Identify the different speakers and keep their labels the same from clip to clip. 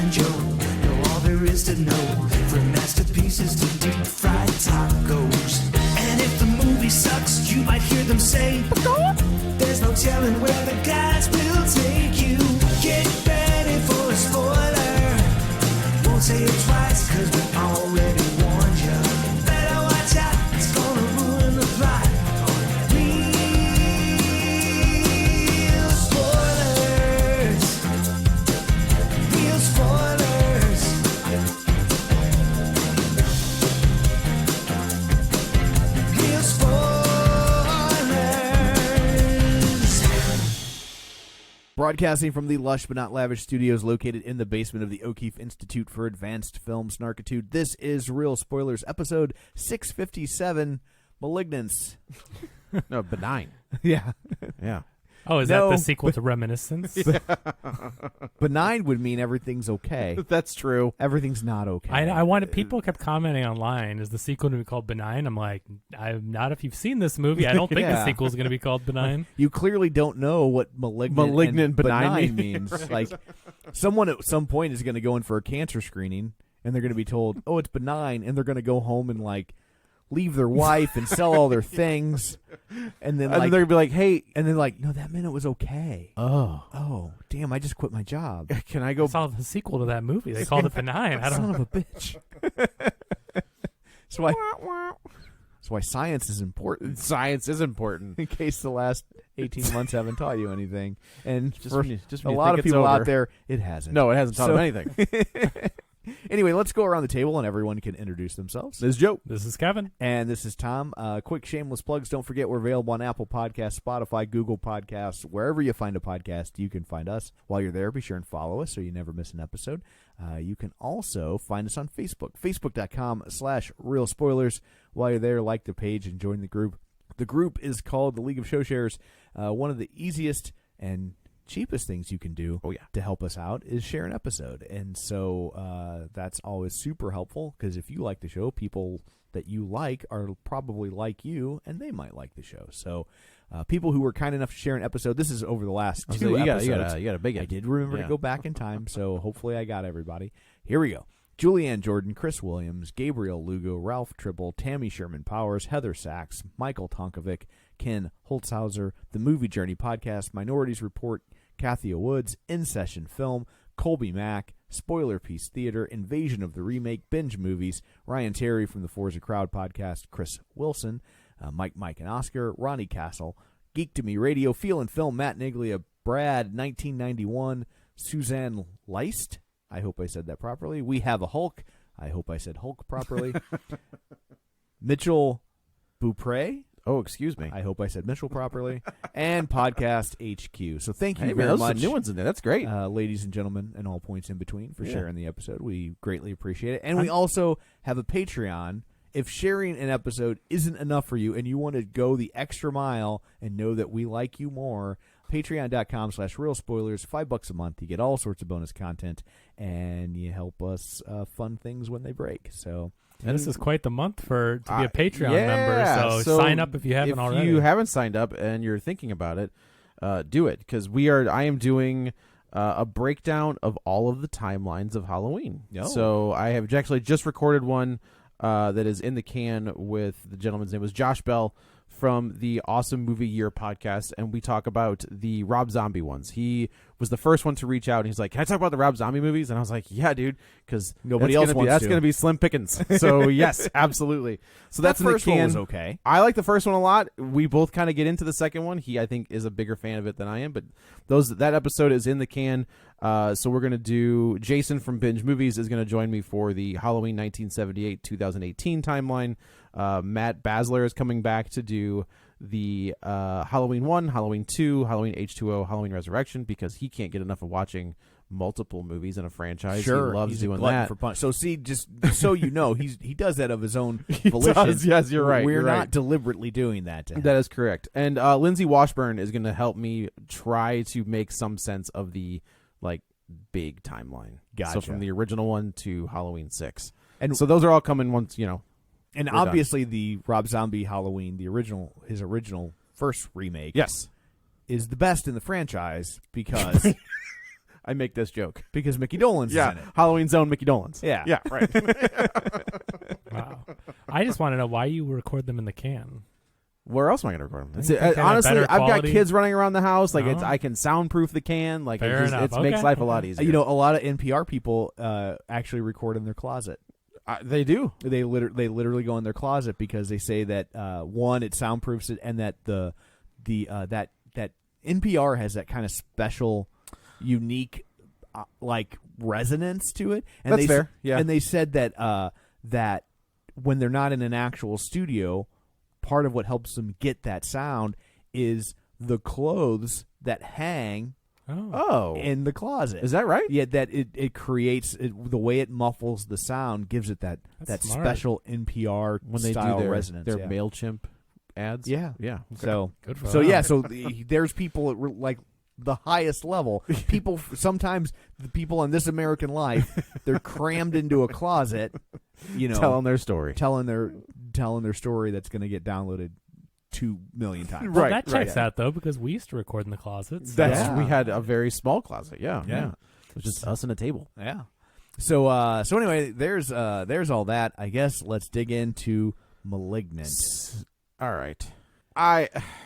Speaker 1: Flying Joe. Know all there is to know, from masterpieces to deep fried tacos. And if the movie sucks, you might hear them say, there's no telling where the guys will take you. Get ready for a spoiler. Won't say it twice, cause we already warned you. Better watch out, it's gonna ruin the plot. Real spoilers. Real spoilers. Real spoilers.
Speaker 2: Broadcasting from the lush but not lavish studios located in the basement of the O'Keefe Institute for Advanced Film Snarkitude, this is Real Spoilers, episode 657, Malignance.
Speaker 3: No, Benign.
Speaker 2: Yeah.
Speaker 3: Yeah.
Speaker 4: Oh, is
Speaker 2: No,
Speaker 4: that the sequel to Reminiscence?
Speaker 2: Benign would mean everything's okay.
Speaker 3: That's true.
Speaker 2: Everything's not okay.
Speaker 4: I wanted, people kept commenting online, is the sequel going to be called Benign? I'm like, I'm not if you've seen this movie. I don't think
Speaker 2: Yeah.
Speaker 4: the sequel is going to be called Benign.
Speaker 2: You clearly don't know what malignant and
Speaker 3: benign
Speaker 2: means.
Speaker 3: Right.
Speaker 2: Like, someone at some point is going to go in for a cancer screening, and they're going to be told, oh, it's benign, and they're going to go home and, like, leave their wife and sell all their things, and then
Speaker 3: And they're gonna be like, "Hey,"
Speaker 2: and then like, no, that meant it was okay. Oh, damn! I just quit my job.
Speaker 3: can I go?
Speaker 4: I saw the sequel to that movie. They called it Benign. I don't
Speaker 2: Son
Speaker 4: know.
Speaker 2: of a bitch. That's why science is important.
Speaker 3: Science is important.
Speaker 2: In case the last 18 months haven't taught you anything, and
Speaker 3: Just
Speaker 2: for
Speaker 3: when you
Speaker 2: a lot of
Speaker 3: think it's
Speaker 2: people out
Speaker 3: over.
Speaker 2: there, it hasn't.
Speaker 3: No, it hasn't taught
Speaker 2: So-
Speaker 3: them anything.
Speaker 2: Anyway, let's go around the table and everyone can introduce themselves.
Speaker 3: This is Joe.
Speaker 4: This is Kevin.
Speaker 2: And this is Tom. Quick shameless plugs. Don't forget we're available on Apple Podcasts, Spotify, Google Podcasts. Wherever you find a podcast, you can find us. While you're there, be sure and follow us so you never miss an episode. You can also find us on Facebook, facebook.com/Real Spoilers. While you're there, like the page and join the group. The group is called the League of Show Sharers. One of the easiest and cheapest things you can do to help us out is share an episode. And so that's always super helpful, because if you like the show, people that you like are probably like you, and they might like the show. So people who were kind enough to share an episode, this is over the last two episodes.
Speaker 3: You got a big.
Speaker 2: I did remember to go back in time, so hopefully I got everybody. Here we go. Julianne Jordan, Chris Williams, Gabriel Lugo, Ralph Tribble, Tammy Sherman Powers, Heather Sachs, Michael Tonkovic, Ken Holtzhauser, The Movie Journey Podcast, Minorities Report, Kathy Woods, In Session Film, Colby Mack, Spoiler Piece Theater, Invasion of the Remake, Binge Movies, Ryan Terry from the Forza Crowd Podcast, Chris Wilson, Mike and Oscar, Ronnie Castle, Geek to Me Radio, Feel and Film, Matt Niglia, Brad, 1991, Suzanne Leist, I hope I said that properly, We Have a Hulk, I hope I said Hulk properly, Mitchell Beaupre,
Speaker 3: Oh, excuse me.
Speaker 2: I hope I said Mitchell properly, and Podcast HQ. So thank you
Speaker 3: Hey, man,
Speaker 2: very
Speaker 3: those are
Speaker 2: much,
Speaker 3: some new ones in there. That's great.
Speaker 2: ladies and gentlemen, and all points in between, for sharing the episode. We greatly appreciate it. And we also have a Patreon. If sharing an episode isn't enough for you and you want to go the extra mile and know that we like you more, patreon.com/Real Spoilers, $5 a month. You get all sorts of bonus content, and you help us fund things when they break. So...
Speaker 4: And this is quite the month to be a Patreon
Speaker 3: yeah,
Speaker 4: member, so sign up if you haven't already.
Speaker 3: If you haven't signed up and you're thinking about it, do it, because I am doing a breakdown of all of the timelines of Halloween.
Speaker 2: Oh.
Speaker 3: So I have actually just recorded one that is in the can with the gentleman's name was Josh Bell from the Awesome Movie Year podcast, and we talk about the Rob Zombie ones. He was the first one to reach out, and he's like, "Can I talk about the Rob Zombie movies?" And I was like, "Yeah, dude," because
Speaker 2: Nobody else wants
Speaker 3: that's
Speaker 2: to.
Speaker 3: going to be slim pickings. So yes, absolutely. So that's
Speaker 2: that
Speaker 3: in the
Speaker 2: first one
Speaker 3: can.
Speaker 2: was okay.
Speaker 3: I like the first one a lot. We both kind of get into the second one. He, I think, is a bigger fan of it than I am. But that episode is in the can. So we're going to do. Jason from Binge Movies is going to join me for the Halloween 1978-2018 timeline. Matt Basler is coming back to do the Halloween 1, Halloween 2, Halloween H2O, Halloween Resurrection, because he can't get enough of watching multiple movies in a franchise.
Speaker 2: Sure,
Speaker 3: he loves
Speaker 2: he's
Speaker 3: doing
Speaker 2: a glutton
Speaker 3: that.
Speaker 2: for punch. So see, just so you know, he does that of his own volition.
Speaker 3: does, yes, you're right,
Speaker 2: We're
Speaker 3: you're
Speaker 2: not
Speaker 3: right.
Speaker 2: deliberately doing that to him.
Speaker 3: That is correct. And Lindsay Washburn is going to help me try to make some sense of the big timeline.
Speaker 2: Gotcha.
Speaker 3: So from the original one to Halloween 6.
Speaker 2: And
Speaker 3: so those are all coming once,
Speaker 2: And
Speaker 3: We're
Speaker 2: obviously, the Rob Zombie Halloween, his original first remake,
Speaker 3: yes,
Speaker 2: is the best in the franchise because
Speaker 3: I make this joke
Speaker 2: because Mickey Dolenz is in it.
Speaker 3: Halloween Zone, Mickey Dolenz.
Speaker 2: Yeah,
Speaker 3: right.
Speaker 4: Wow. I just want to know why you record them in the can.
Speaker 3: Where else am I going to record them?
Speaker 4: Think kind of
Speaker 3: Honestly,
Speaker 4: better
Speaker 3: I've got
Speaker 4: quality?
Speaker 3: kids running around the house. Like
Speaker 4: Oh.
Speaker 3: I can soundproof the can. Like
Speaker 4: Fair enough.
Speaker 3: it makes
Speaker 4: Okay.
Speaker 3: life a lot easier.
Speaker 2: You know, a lot of NPR people actually record in their closet.
Speaker 3: They do.
Speaker 2: They literally go in their closet because they say that one, it soundproofs it, and that that NPR has that kind of special, unique, like resonance to it. And
Speaker 3: That's fair. Yeah.
Speaker 2: And they said that that when they're not in an actual studio, part of what helps them get that sound is the clothes that hang
Speaker 3: Oh,
Speaker 2: in the closet.
Speaker 3: is that right?
Speaker 2: Yeah, that it creates the way it muffles the sound, gives it that
Speaker 4: That's smart.
Speaker 2: special NPR
Speaker 3: When they
Speaker 2: style
Speaker 3: do their
Speaker 2: resonance.
Speaker 3: their
Speaker 2: yeah.
Speaker 3: MailChimp ads.
Speaker 2: Yeah.
Speaker 3: yeah. Okay.
Speaker 2: So
Speaker 4: Good for
Speaker 2: so
Speaker 4: them.
Speaker 2: yeah, so there's people at like the highest level. People sometimes the people in This American Life, they're crammed into a closet, you know,
Speaker 3: telling their story.
Speaker 2: telling their story that's going to get downloaded 2 million times.
Speaker 4: Well,
Speaker 3: Right,
Speaker 4: that checks
Speaker 2: right.
Speaker 4: out though because we used to record in the closets.
Speaker 3: That's
Speaker 2: Yeah.
Speaker 3: we had a very small closet. Yeah,
Speaker 2: Yeah.
Speaker 3: It was just us and a table.
Speaker 2: Yeah. So anyway, there's all that. I guess let's dig into Malignant.
Speaker 3: All right.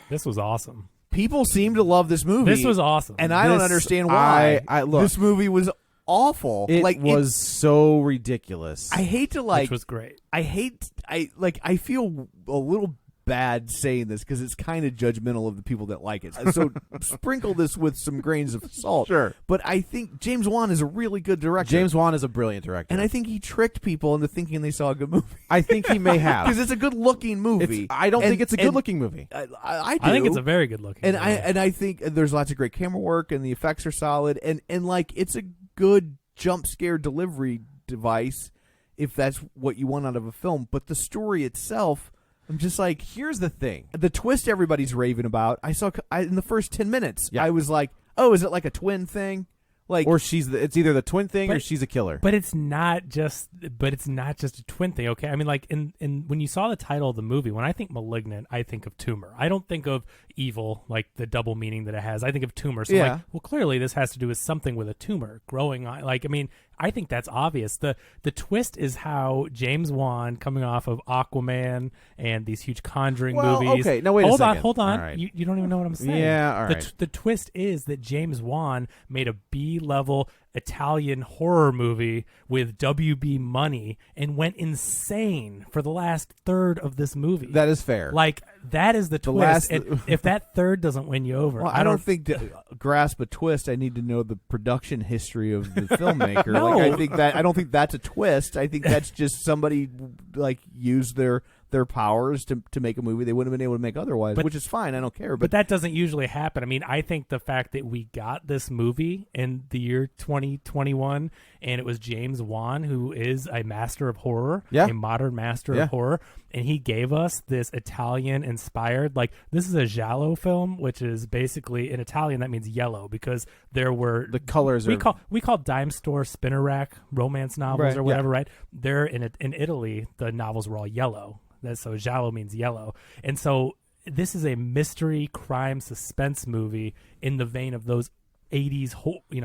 Speaker 4: This was awesome.
Speaker 2: People seem to love this movie.
Speaker 4: This was awesome.
Speaker 2: and I don't
Speaker 3: This-
Speaker 2: understand why.
Speaker 3: I look.
Speaker 2: This movie was awful.
Speaker 3: It
Speaker 2: like
Speaker 3: was so ridiculous.
Speaker 2: I hate to
Speaker 4: which was great.
Speaker 2: I feel a little bad saying this because it's kind of judgmental of the people that like it. So sprinkle this with some grains of salt.
Speaker 3: Sure.
Speaker 2: But I think James Wan is a really good director.
Speaker 3: James Wan is a brilliant director,
Speaker 2: and I think he tricked people into thinking they saw a good movie.
Speaker 3: I think he may have.
Speaker 2: Because it's a good looking movie.
Speaker 3: I don't
Speaker 2: And-
Speaker 3: think it's a
Speaker 2: and
Speaker 3: good looking movie.
Speaker 2: I do.
Speaker 4: I think it's a very good looking.
Speaker 2: and
Speaker 4: movie.
Speaker 2: I think there's lots of great camera work and the effects are solid and like it's a good jump scare delivery device if that's what you want out of a film. But the story itself, I'm just like,
Speaker 3: Here's the thing.
Speaker 2: the twist everybody's raving about. In the first 10 minutes,
Speaker 3: Yeah.
Speaker 2: I was like, oh, is it like a twin thing? Like,
Speaker 3: Or it's either the twin thing or
Speaker 4: But-
Speaker 3: she's a killer.
Speaker 4: But it's not just a twin thing, okay? I mean, like in when you saw the title of the movie, when I think malignant, I think of tumor. I don't think of evil, like the double meaning that it has. I think of tumor. So
Speaker 2: Yeah.
Speaker 4: like, well, clearly this has to do with something with a tumor growing on. Like, I mean, I think that's obvious. The twist is how James Wan, coming off of Aquaman and these huge Conjuring
Speaker 3: Well,
Speaker 4: movies.
Speaker 3: okay, now wait a
Speaker 4: hold
Speaker 3: second.
Speaker 4: Hold on.
Speaker 3: All right.
Speaker 4: You don't even know what I'm saying.
Speaker 3: Yeah, all right.
Speaker 4: The twist is that James Wan made a B-level Italian horror movie with WB money and went insane for the last third of this movie.
Speaker 3: That is fair.
Speaker 4: Like, that is the twist.
Speaker 3: last-
Speaker 4: And if that third doesn't win you over,
Speaker 2: well, I don't think to grasp a twist, I need to know the production history of the filmmaker.
Speaker 4: No.
Speaker 2: Like, I don't think that's a twist. I think that's just somebody like used their powers to make a movie they wouldn't have been able to make otherwise, which is fine. I don't care.
Speaker 4: But that doesn't usually happen. I mean, I think the fact that we got this movie in the year 2021 and it was James Wan, who is a master of horror, a modern master of horror, and he gave us this Italian-inspired, like, this is a giallo film, which is basically, in Italian, that means yellow, because there were...
Speaker 3: the colors
Speaker 4: we call dime store spinner rack romance novels or whatever, right? They're in Italy, the novels were all yellow. So giallo means yellow. And so this is a mystery crime suspense movie in the vein of those 80s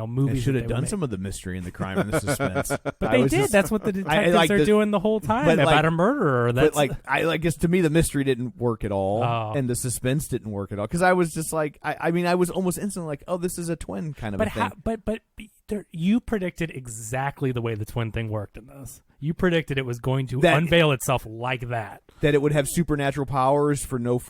Speaker 4: movies.
Speaker 2: They should
Speaker 4: that
Speaker 2: have
Speaker 4: they
Speaker 2: done
Speaker 4: would
Speaker 2: some of the mystery and the crime and the suspense.
Speaker 4: But they did. That's what the detectives
Speaker 2: like
Speaker 4: are doing the whole time
Speaker 2: but,
Speaker 4: about
Speaker 2: like-
Speaker 4: a murderer. That's
Speaker 2: But I guess to me the mystery didn't work at all,
Speaker 4: Oh.
Speaker 2: and the suspense didn't work at all. Because I was just like, I mean, I was almost instantly like, oh, this is a twin kind of a thing.
Speaker 4: but you predicted exactly the way the twin thing worked in this. You predicted it was going to unveil itself like that.
Speaker 2: That it would have supernatural powers for no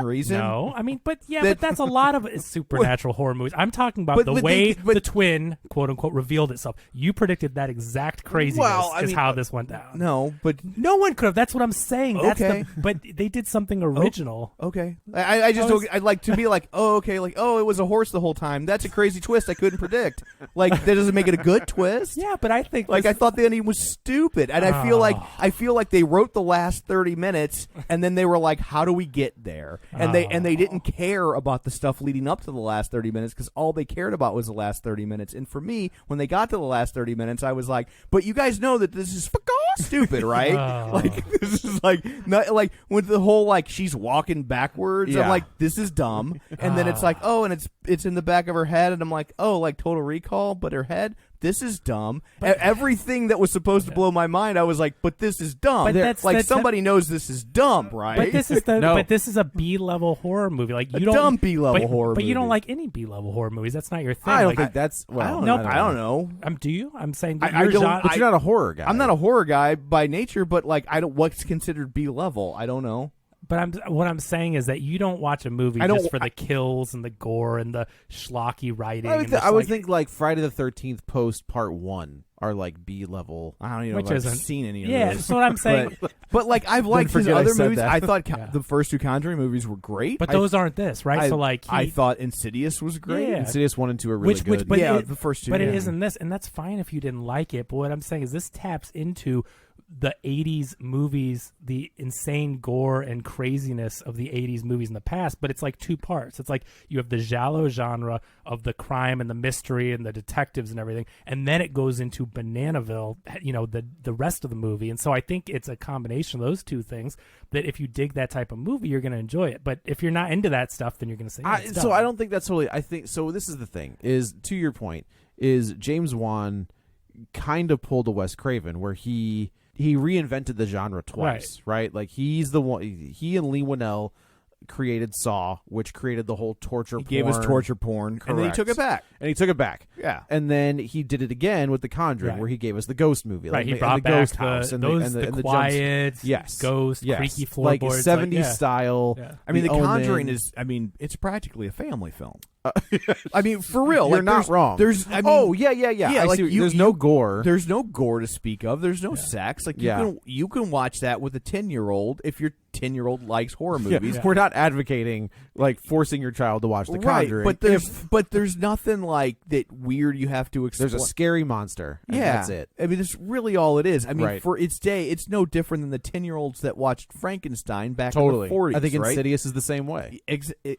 Speaker 2: reason.
Speaker 4: No, I mean, but that's a lot of supernatural horror movies. I'm talking about the way the twin, quote unquote, revealed itself. You predicted that exact craziness is how this went down.
Speaker 2: No, but
Speaker 4: no one could have. That's what I'm saying.
Speaker 2: Okay.
Speaker 4: But they did something original.
Speaker 2: okay. I just I'd like to be like, oh, okay, like, oh, it was a horse the whole time. That's a crazy twist I couldn't predict. Like, that doesn't make it a good twist.
Speaker 4: Yeah, but I think
Speaker 2: Like, I thought the ending was stupid, and I feel like they wrote the last 30 minutes, and then they were like, "How do we get there?" And they didn't care about the stuff leading up to the last 30 minutes because all they cared about was the last 30 minutes. And for me, when they got to the last 30 minutes, I was like, "But you guys know that this is stupid, right? Like this is like not like with the whole like she's walking backwards. I'm like, this is dumb. And then it's like, oh, and it's in the back of her head, and I'm like, oh, like Total Recall, but her head. This is dumb. Everything that was supposed to blow my mind, I was like, but this is dumb.
Speaker 4: But
Speaker 2: somebody knows this is dumb, right?
Speaker 4: But this is but this is a B-level horror movie. Like you don't
Speaker 2: dumb B-level horror movie.
Speaker 4: But you don't like any B-level horror movies. That's not your thing.
Speaker 3: I don't think that's well.
Speaker 2: I don't know.
Speaker 4: Do you? I'm saying
Speaker 3: but you're not a horror guy.
Speaker 2: I'm not a horror guy by nature, but like I don't. What's considered B-level? I don't know.
Speaker 4: But what I'm saying is that you don't watch a movie just for the kills and the gore and the schlocky writing.
Speaker 3: I would think like Friday the 13th Post Part 1 are like B-level.
Speaker 2: I don't even know if I've seen any of those.
Speaker 4: Yeah, that's what I'm saying.
Speaker 2: but like I've liked his other movies.
Speaker 3: That.
Speaker 2: I thought the first two Conjuring movies were great.
Speaker 4: But those aren't this, right? So like
Speaker 2: I thought Insidious was great.
Speaker 4: Yeah.
Speaker 3: Insidious 1 and 2 are really good.
Speaker 4: But
Speaker 2: the first two.
Speaker 4: But it isn't this, and that's fine if you didn't like it. But what I'm saying is this taps into the 80s movies, the insane gore and craziness of the 80s movies in the past, but it's like two parts. It's like you have the giallo genre of the crime and the mystery and the detectives and everything, and then it goes into Bananaville, the rest of the movie. And so I think it's a combination of those two things that if you dig that type of movie, you're going to enjoy it. But if you're not into that stuff, then you're going to say,
Speaker 3: so I don't think that's totally, I think, so this is the thing, is to your point, is James Wan kind of pulled a Wes Craven where he reinvented the genre twice, right? Like he's the one. He and Lee Winnell created Saw, which created the whole torture. He
Speaker 2: gave us torture porn,
Speaker 3: correct.
Speaker 2: and then he took it back.
Speaker 3: Yeah, and then he did it again with The Conjuring, where he gave us the ghost movie.
Speaker 4: Right,
Speaker 3: like,
Speaker 4: he brought
Speaker 3: the
Speaker 4: back
Speaker 3: ghost house and
Speaker 4: the quiet, ghost, creaky floorboards,
Speaker 3: like 70s style.
Speaker 2: Yeah. I mean, The Conjuring is. I mean, it's practically a family film. I mean, for real,
Speaker 3: you're not wrong.
Speaker 2: There's, I mean,
Speaker 3: yeah.
Speaker 2: Like
Speaker 3: there's no gore.
Speaker 2: There's no gore to speak of. There's no sex. Like you can watch that with a 10-year-old if your 10-year-old likes horror movies.
Speaker 3: We're not advocating like forcing your child to watch The Conjuring.
Speaker 2: But there's nothing like that weird you have to explain.
Speaker 3: There's a scary monster. And that's it.
Speaker 2: I mean, that's really all it is. I mean, for its day, it's no different than the 10-year-olds that watched Frankenstein back in the 40s.
Speaker 3: I think
Speaker 2: right?
Speaker 3: Insidious is the same way.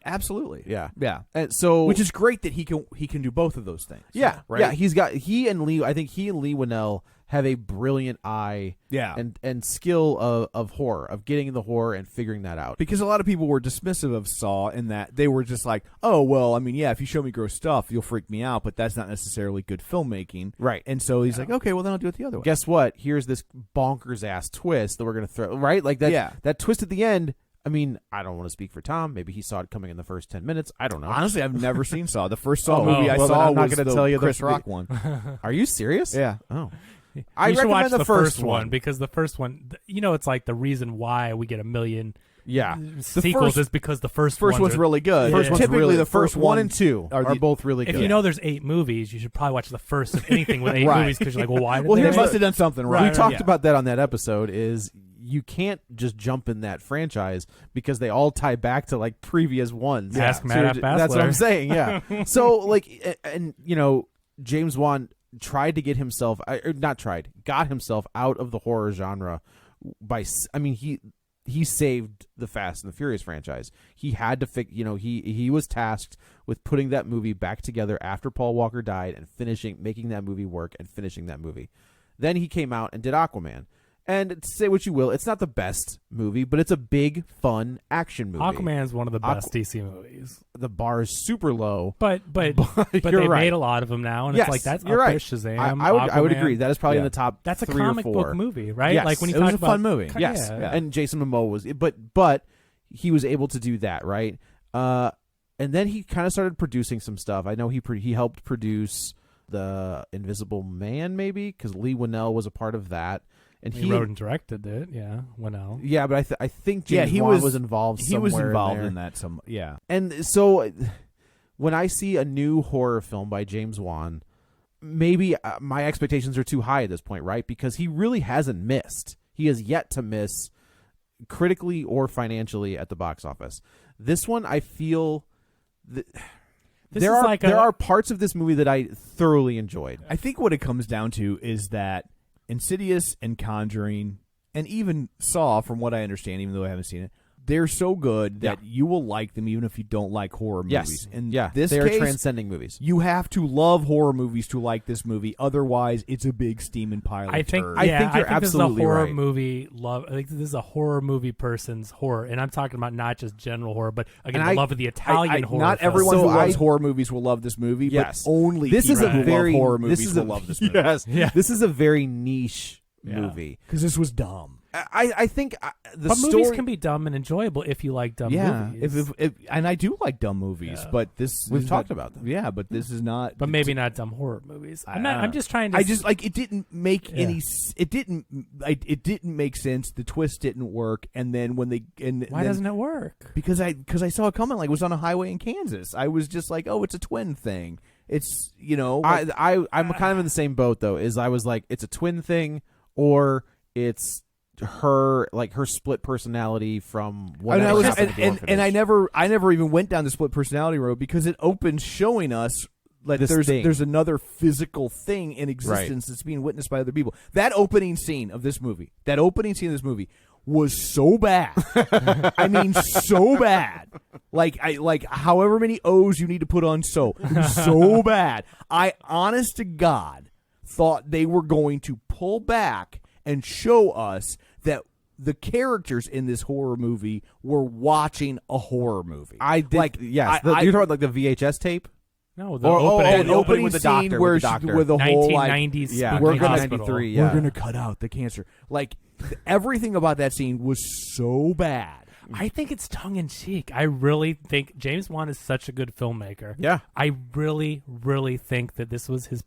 Speaker 2: Absolutely.
Speaker 3: Yeah.
Speaker 2: And
Speaker 3: so,
Speaker 2: which is great that he can do both of those things.
Speaker 3: Yeah.
Speaker 2: Right.
Speaker 3: Yeah. He and Lee Winnell have a brilliant eye and skill of horror, of getting the horror and figuring that out.
Speaker 2: Because a lot of people were dismissive of Saw in that they were just like, oh, well, I mean, yeah, if you show me gross stuff, you'll freak me out, but that's not necessarily good filmmaking.
Speaker 3: Right.
Speaker 2: And so he's like, okay, well, then I'll do it the other way.
Speaker 3: Guess what? Here's this bonkers-ass twist that we're going to throw, right? Like that twist at the end. I mean, I don't want to speak for Tom. Maybe he saw it coming in the first 10 minutes. I don't know.
Speaker 2: Honestly, I've never seen Saw. The first Saw movie I saw was the Chris Rock one.
Speaker 3: Are you serious?
Speaker 2: Yeah.
Speaker 3: Oh.
Speaker 4: I recommend watch the first one because the first one, it's like the reason why we get a million sequels is because the first
Speaker 2: one's really good.
Speaker 3: Typically,
Speaker 2: the first
Speaker 3: 1 and 2 are both really good.
Speaker 4: If you know there's 8 movies, you should probably watch the first of anything with 8 movies because you're like, well, why did
Speaker 2: they must have done something right.
Speaker 3: We talked about that on that episode is you can't just jump in that franchise because they all tie back to like previous ones.
Speaker 4: Ask Matt Bassler.
Speaker 3: That's what I'm saying, yeah. So like, and James Wan tried to get himself, got himself out of the horror genre he saved the Fast and the Furious franchise. He had to he was tasked with putting that movie back together after Paul Walker died and making that movie work and finishing that movie. Then he came out and did Aquaman. And say what you will, it's not the best movie, but it's a big, fun action movie.
Speaker 4: Aquaman is one of the best DC movies.
Speaker 3: The bar is super low,
Speaker 4: but they made a lot of them now, and it's like that's
Speaker 3: you're right.
Speaker 4: Shazam.
Speaker 3: I would agree. That is probably in the top.
Speaker 4: That's a
Speaker 3: 3
Speaker 4: comic
Speaker 3: or 4.
Speaker 4: book movie, right?
Speaker 3: Yes.
Speaker 4: Like when you
Speaker 2: it
Speaker 4: talk
Speaker 2: was a
Speaker 4: about
Speaker 2: fun movie.
Speaker 3: Yes, and Jason Momoa was, but he was able to do that, right? And then he kind of started producing some stuff. I know he helped produce The Invisible Man, maybe because Lee Winnell was a part of that. And
Speaker 4: he wrote and directed it, Winnell.
Speaker 3: Yeah, but I think James Wan was involved.
Speaker 2: He was involved
Speaker 3: in
Speaker 2: that.
Speaker 3: And so when I see a new horror film by James Wan, maybe my expectations are too high at this point, right? Because he really hasn't missed. He has yet to miss critically or financially at the box office. This one, I feel there are parts of this movie that I thoroughly enjoyed.
Speaker 2: I think what it comes down to is that Insidious and Conjuring and even Saw, from what I understand, even though I haven't seen it, they're so good that you will like them even if you don't like horror movies. In this
Speaker 3: they are
Speaker 2: case,
Speaker 3: transcending movies.
Speaker 2: You have to love horror movies to like this movie. Otherwise, it's a big steaming pile of turds.
Speaker 3: I think you're absolutely
Speaker 4: this is a horror
Speaker 3: right.
Speaker 4: movie. I think this is a horror movie person's horror, and I'm talking about not just general horror, but again, the love of the Italian horror.
Speaker 2: Not
Speaker 4: film.
Speaker 2: everyone who loves horror movies will love this movie.
Speaker 3: Yes.
Speaker 2: But only
Speaker 3: this
Speaker 2: people
Speaker 3: is a
Speaker 2: who
Speaker 3: very
Speaker 2: love horror movies will love this movie.
Speaker 3: Yes, this is a very niche movie
Speaker 2: because this was dumb.
Speaker 3: I think the
Speaker 4: but
Speaker 3: story
Speaker 4: movies can be dumb and enjoyable if you like dumb movies.
Speaker 2: And I do like dumb movies, but this
Speaker 3: we've talked about them.
Speaker 2: Yeah, but this is not.
Speaker 4: But maybe not dumb horror movies. I'm just trying to.
Speaker 2: I just like it didn't make any. It didn't. It didn't make sense. The twist didn't work, and then when
Speaker 4: why doesn't it work?
Speaker 2: Because I saw it coming. Like it was on a highway in Kansas. I was just like, oh, it's a twin thing. It's Like,
Speaker 3: I'm kind of in the same boat though. Is I was like, it's a twin thing, or it's her split personality from whatever happened at the orphanage.
Speaker 2: And I never even went down the split personality road because it opens showing us like there's another physical thing in existence that's being witnessed by other people. That opening scene of this movie was so bad. I mean, so bad. Like however many O's you need to put on it was so bad. I honest to God thought they were going to pull back and show us that the characters in this horror movie were watching a horror movie.
Speaker 3: I did. Yes, you're talking like the VHS tape.
Speaker 4: No, the opening
Speaker 2: with the
Speaker 3: scene
Speaker 2: doctor,
Speaker 3: where
Speaker 2: with the whole
Speaker 4: 1990s
Speaker 2: we're gonna
Speaker 4: hospital.
Speaker 2: We're gonna cut out the cancer. Like everything about that scene was so bad.
Speaker 4: I think it's tongue-in-cheek. I really think James Wan is such a good filmmaker.
Speaker 3: Yeah.
Speaker 4: I really, really think that this was his,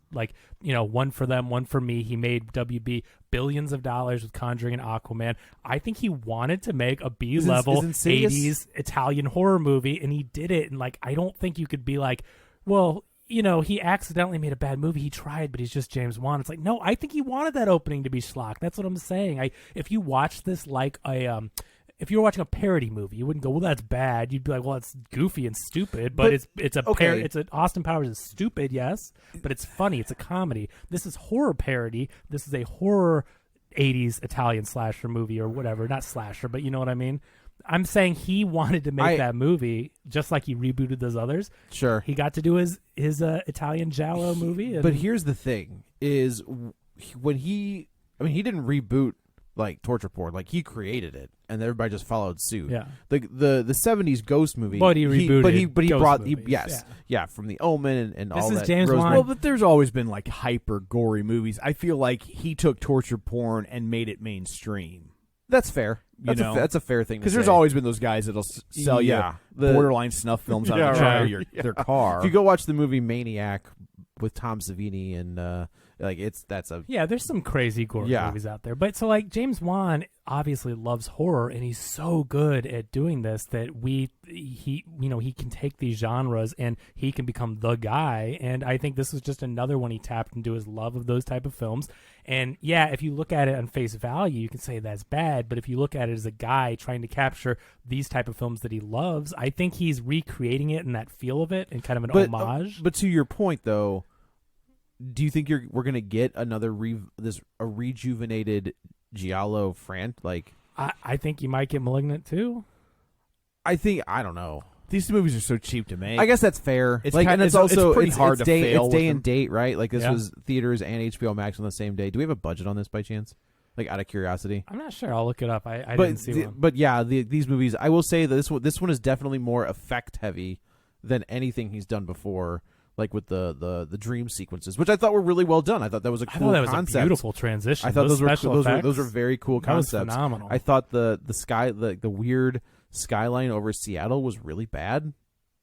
Speaker 4: one for them, one for me. He made WB billions of dollars with Conjuring and Aquaman. I think he wanted to make a B-level 80s Italian horror movie, and he did it. And, I don't think you could be like, well, he accidentally made a bad movie. He tried, but he's just James Wan. It's like, no, I think he wanted that opening to be schlock. That's what I'm saying. If you watch this if you were watching a parody movie, you wouldn't go, well, that's bad. You'd be like, well, it's goofy and stupid, but it's Austin Powers is stupid, yes, but it's funny. It's a comedy. This is horror parody. This is a horror 80s Italian slasher movie or whatever. Not slasher, but you know what I mean? I'm saying he wanted to make that movie just like he rebooted those others.
Speaker 3: Sure.
Speaker 4: He got to do his Italian Giallo movie.
Speaker 3: But here's the thing is when he didn't reboot torture porn, he created it and everybody just followed suit.
Speaker 4: Yeah.
Speaker 3: The 70s ghost movie.
Speaker 4: But he rebooted.
Speaker 3: But he
Speaker 4: ghost
Speaker 3: brought
Speaker 4: movies.
Speaker 3: from The Omen and all that.
Speaker 4: This is James Wan.
Speaker 2: Well, but there's always been hyper gory movies. I feel like he took torture porn and made it mainstream.
Speaker 3: That's fair. That's a fair thing to say.
Speaker 2: Because there's always been those guys that'll sell you borderline snuff films out of the trunk of their car.
Speaker 3: If you go watch the movie Maniac with Tom Savini and
Speaker 4: there's some crazy gore movies out there. But so James Wan obviously loves horror, and he's so good at doing this that he can take these genres and he can become the guy. And I think this was just another one he tapped into his love of those type of films. And if you look at it on face value, you can say that's bad. But if you look at it as a guy trying to capture these type of films that he loves, I think he's recreating it in that feel of it and kind of an homage.
Speaker 3: But to your point, though, do you think we're going to get another a rejuvenated Giallo
Speaker 4: I think you might get Malignant too.
Speaker 3: I don't know.
Speaker 2: These movies are so cheap to make.
Speaker 3: I guess that's fair.
Speaker 2: It's pretty hard to fail.
Speaker 3: It's day and date, right? This was theaters and HBO Max on the same day. Do we have a budget on this by chance? Out of curiosity,
Speaker 4: I'm not sure. I'll look it up. I didn't see one.
Speaker 3: But yeah, these movies. I will say that this one is definitely more effect heavy than anything he's done before. With the dream sequences, which I thought were really well done. I thought that was a cool concept.
Speaker 4: A beautiful transition.
Speaker 3: I thought those were very cool concepts.
Speaker 4: That was phenomenal.
Speaker 3: I thought the sky, the weird skyline over Seattle was really bad.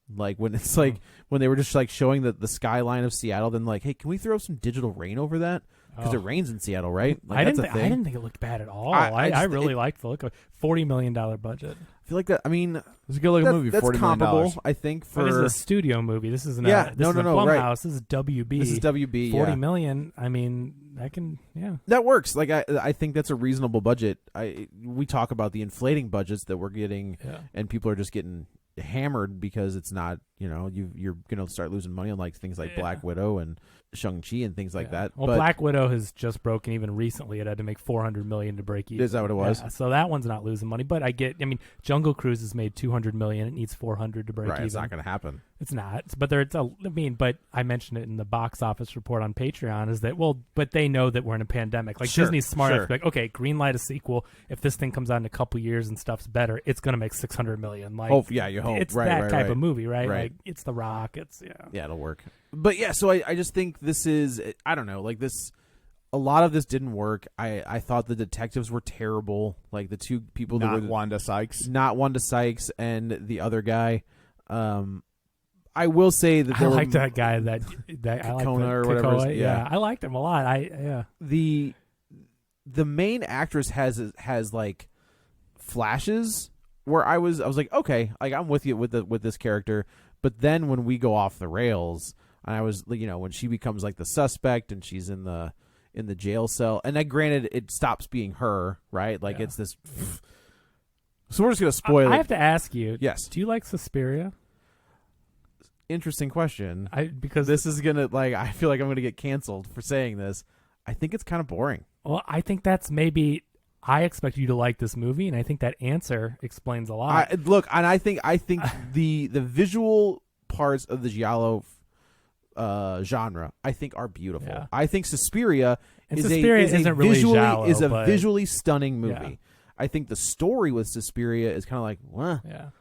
Speaker 3: When it's when they were just showing the skyline of Seattle, then hey, can we throw some digital rain over that? Because it rains in Seattle, right?
Speaker 4: I didn't think it looked bad at all. I really liked the look of it. $40 million budget.
Speaker 3: I feel like that. I mean,
Speaker 2: it's a good looking movie.
Speaker 3: That's
Speaker 2: $40
Speaker 3: comparable,
Speaker 2: million.
Speaker 3: I think.
Speaker 4: But this is a studio movie. This isn't.
Speaker 3: This is
Speaker 4: Blumhouse.
Speaker 3: Right.
Speaker 4: This is WB.
Speaker 3: This is WB.
Speaker 4: $40 million. I mean,
Speaker 3: that works. I think that's a reasonable budget. We talk about the inflating budgets that we're getting, and people are just getting hammered because it's not. You're going to start losing money on things like Black Widow and Shang-Chi and things like that.
Speaker 4: Well,
Speaker 3: but
Speaker 4: Black Widow has just broken even recently. It had to make $400 million to break even.
Speaker 3: Is that what it was?
Speaker 4: Yeah, so that one's not losing money. But I mean, Jungle Cruise has made $200 million. It needs $400 to break even.
Speaker 3: It's not going to happen.
Speaker 4: It's not. But but I mentioned it in the box office report on Patreon is that, but they know that we're in a pandemic. Like Disney's smart enough to be like, okay, greenlight a sequel. If this thing comes out in a couple years and stuff's better, it's going to make $600 million. Like,
Speaker 3: you hope.
Speaker 4: It's
Speaker 3: right,
Speaker 4: that
Speaker 3: right,
Speaker 4: type
Speaker 3: right.
Speaker 4: of movie, right?
Speaker 3: Right.
Speaker 4: Like, it's The Rock. It's,
Speaker 3: Yeah, it'll work. But yeah, so I just think this is, I don't know, like this, a lot of this didn't work. I thought the detectives were terrible. Like the two people that were
Speaker 2: Wanda Sykes.
Speaker 3: Not Wanda Sykes and the other guy. I will say that
Speaker 4: I like that guy that I like
Speaker 3: or whatever.
Speaker 4: Yeah, I liked him a lot.
Speaker 3: The main actress has like flashes where I was like, okay, like I'm with you with this character, but then when we go off the rails, and I was, when she becomes like the suspect and she's in the jail cell, and then granted it stops being her, right? Like it's this. So we're just gonna spoil it.
Speaker 4: I have to ask you.
Speaker 3: Yes.
Speaker 4: Do you like Suspiria?
Speaker 3: Interesting question.
Speaker 4: Because
Speaker 3: this is gonna I feel like I'm gonna get canceled for saying this. I think it's kind of boring.
Speaker 4: Well, I think that's maybe. I expect you to like this movie, and I think that answer explains a lot.
Speaker 3: I think the visual parts of the giallo genre I think are beautiful.
Speaker 4: Yeah.
Speaker 3: I think Suspiria is a visually stunning movie.
Speaker 4: Yeah.
Speaker 3: I think the story with Suspiria is kind of like,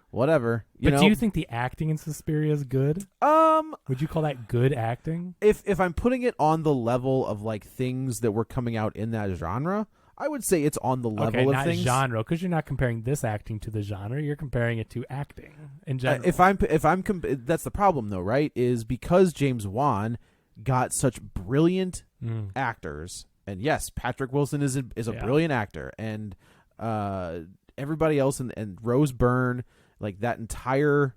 Speaker 3: whatever.
Speaker 4: Do you think the acting in Suspiria is good? Would you call that good acting?
Speaker 3: If I'm putting it on the level of like things that were coming out in that genre, I would say it's on the level of things.
Speaker 4: Not genre, because you're not comparing this acting to the genre. You're comparing it to acting in general.
Speaker 3: That's the problem though, right? Is because James Wan got such brilliant actors, and yes, Patrick Wilson is a brilliant actor, and everybody else and Rose Byrne, like that entire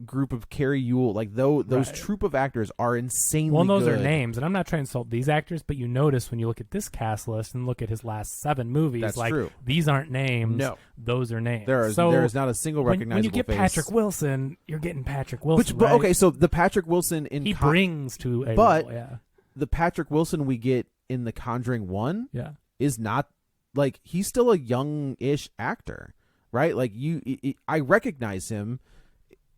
Speaker 3: group of Carrie Ewell, like those troupe of actors are insanely
Speaker 4: well, those
Speaker 3: good.
Speaker 4: are names, and I'm not trying to insult these actors, but you notice when you look at this cast list and look at his last 7 movies,
Speaker 3: That's
Speaker 4: like
Speaker 3: true.
Speaker 4: These aren't names.
Speaker 3: No.
Speaker 4: Those are names.
Speaker 3: There is not a single recognizable
Speaker 4: when you get
Speaker 3: face.
Speaker 4: Patrick Wilson, you're getting Patrick Wilson.
Speaker 3: But
Speaker 4: right?
Speaker 3: okay, so the Patrick Wilson
Speaker 4: he brings to a
Speaker 3: but
Speaker 4: role, yeah.
Speaker 3: The Patrick Wilson we get in The Conjuring 1 is not like he's still a young-ish actor, right? Like I recognize him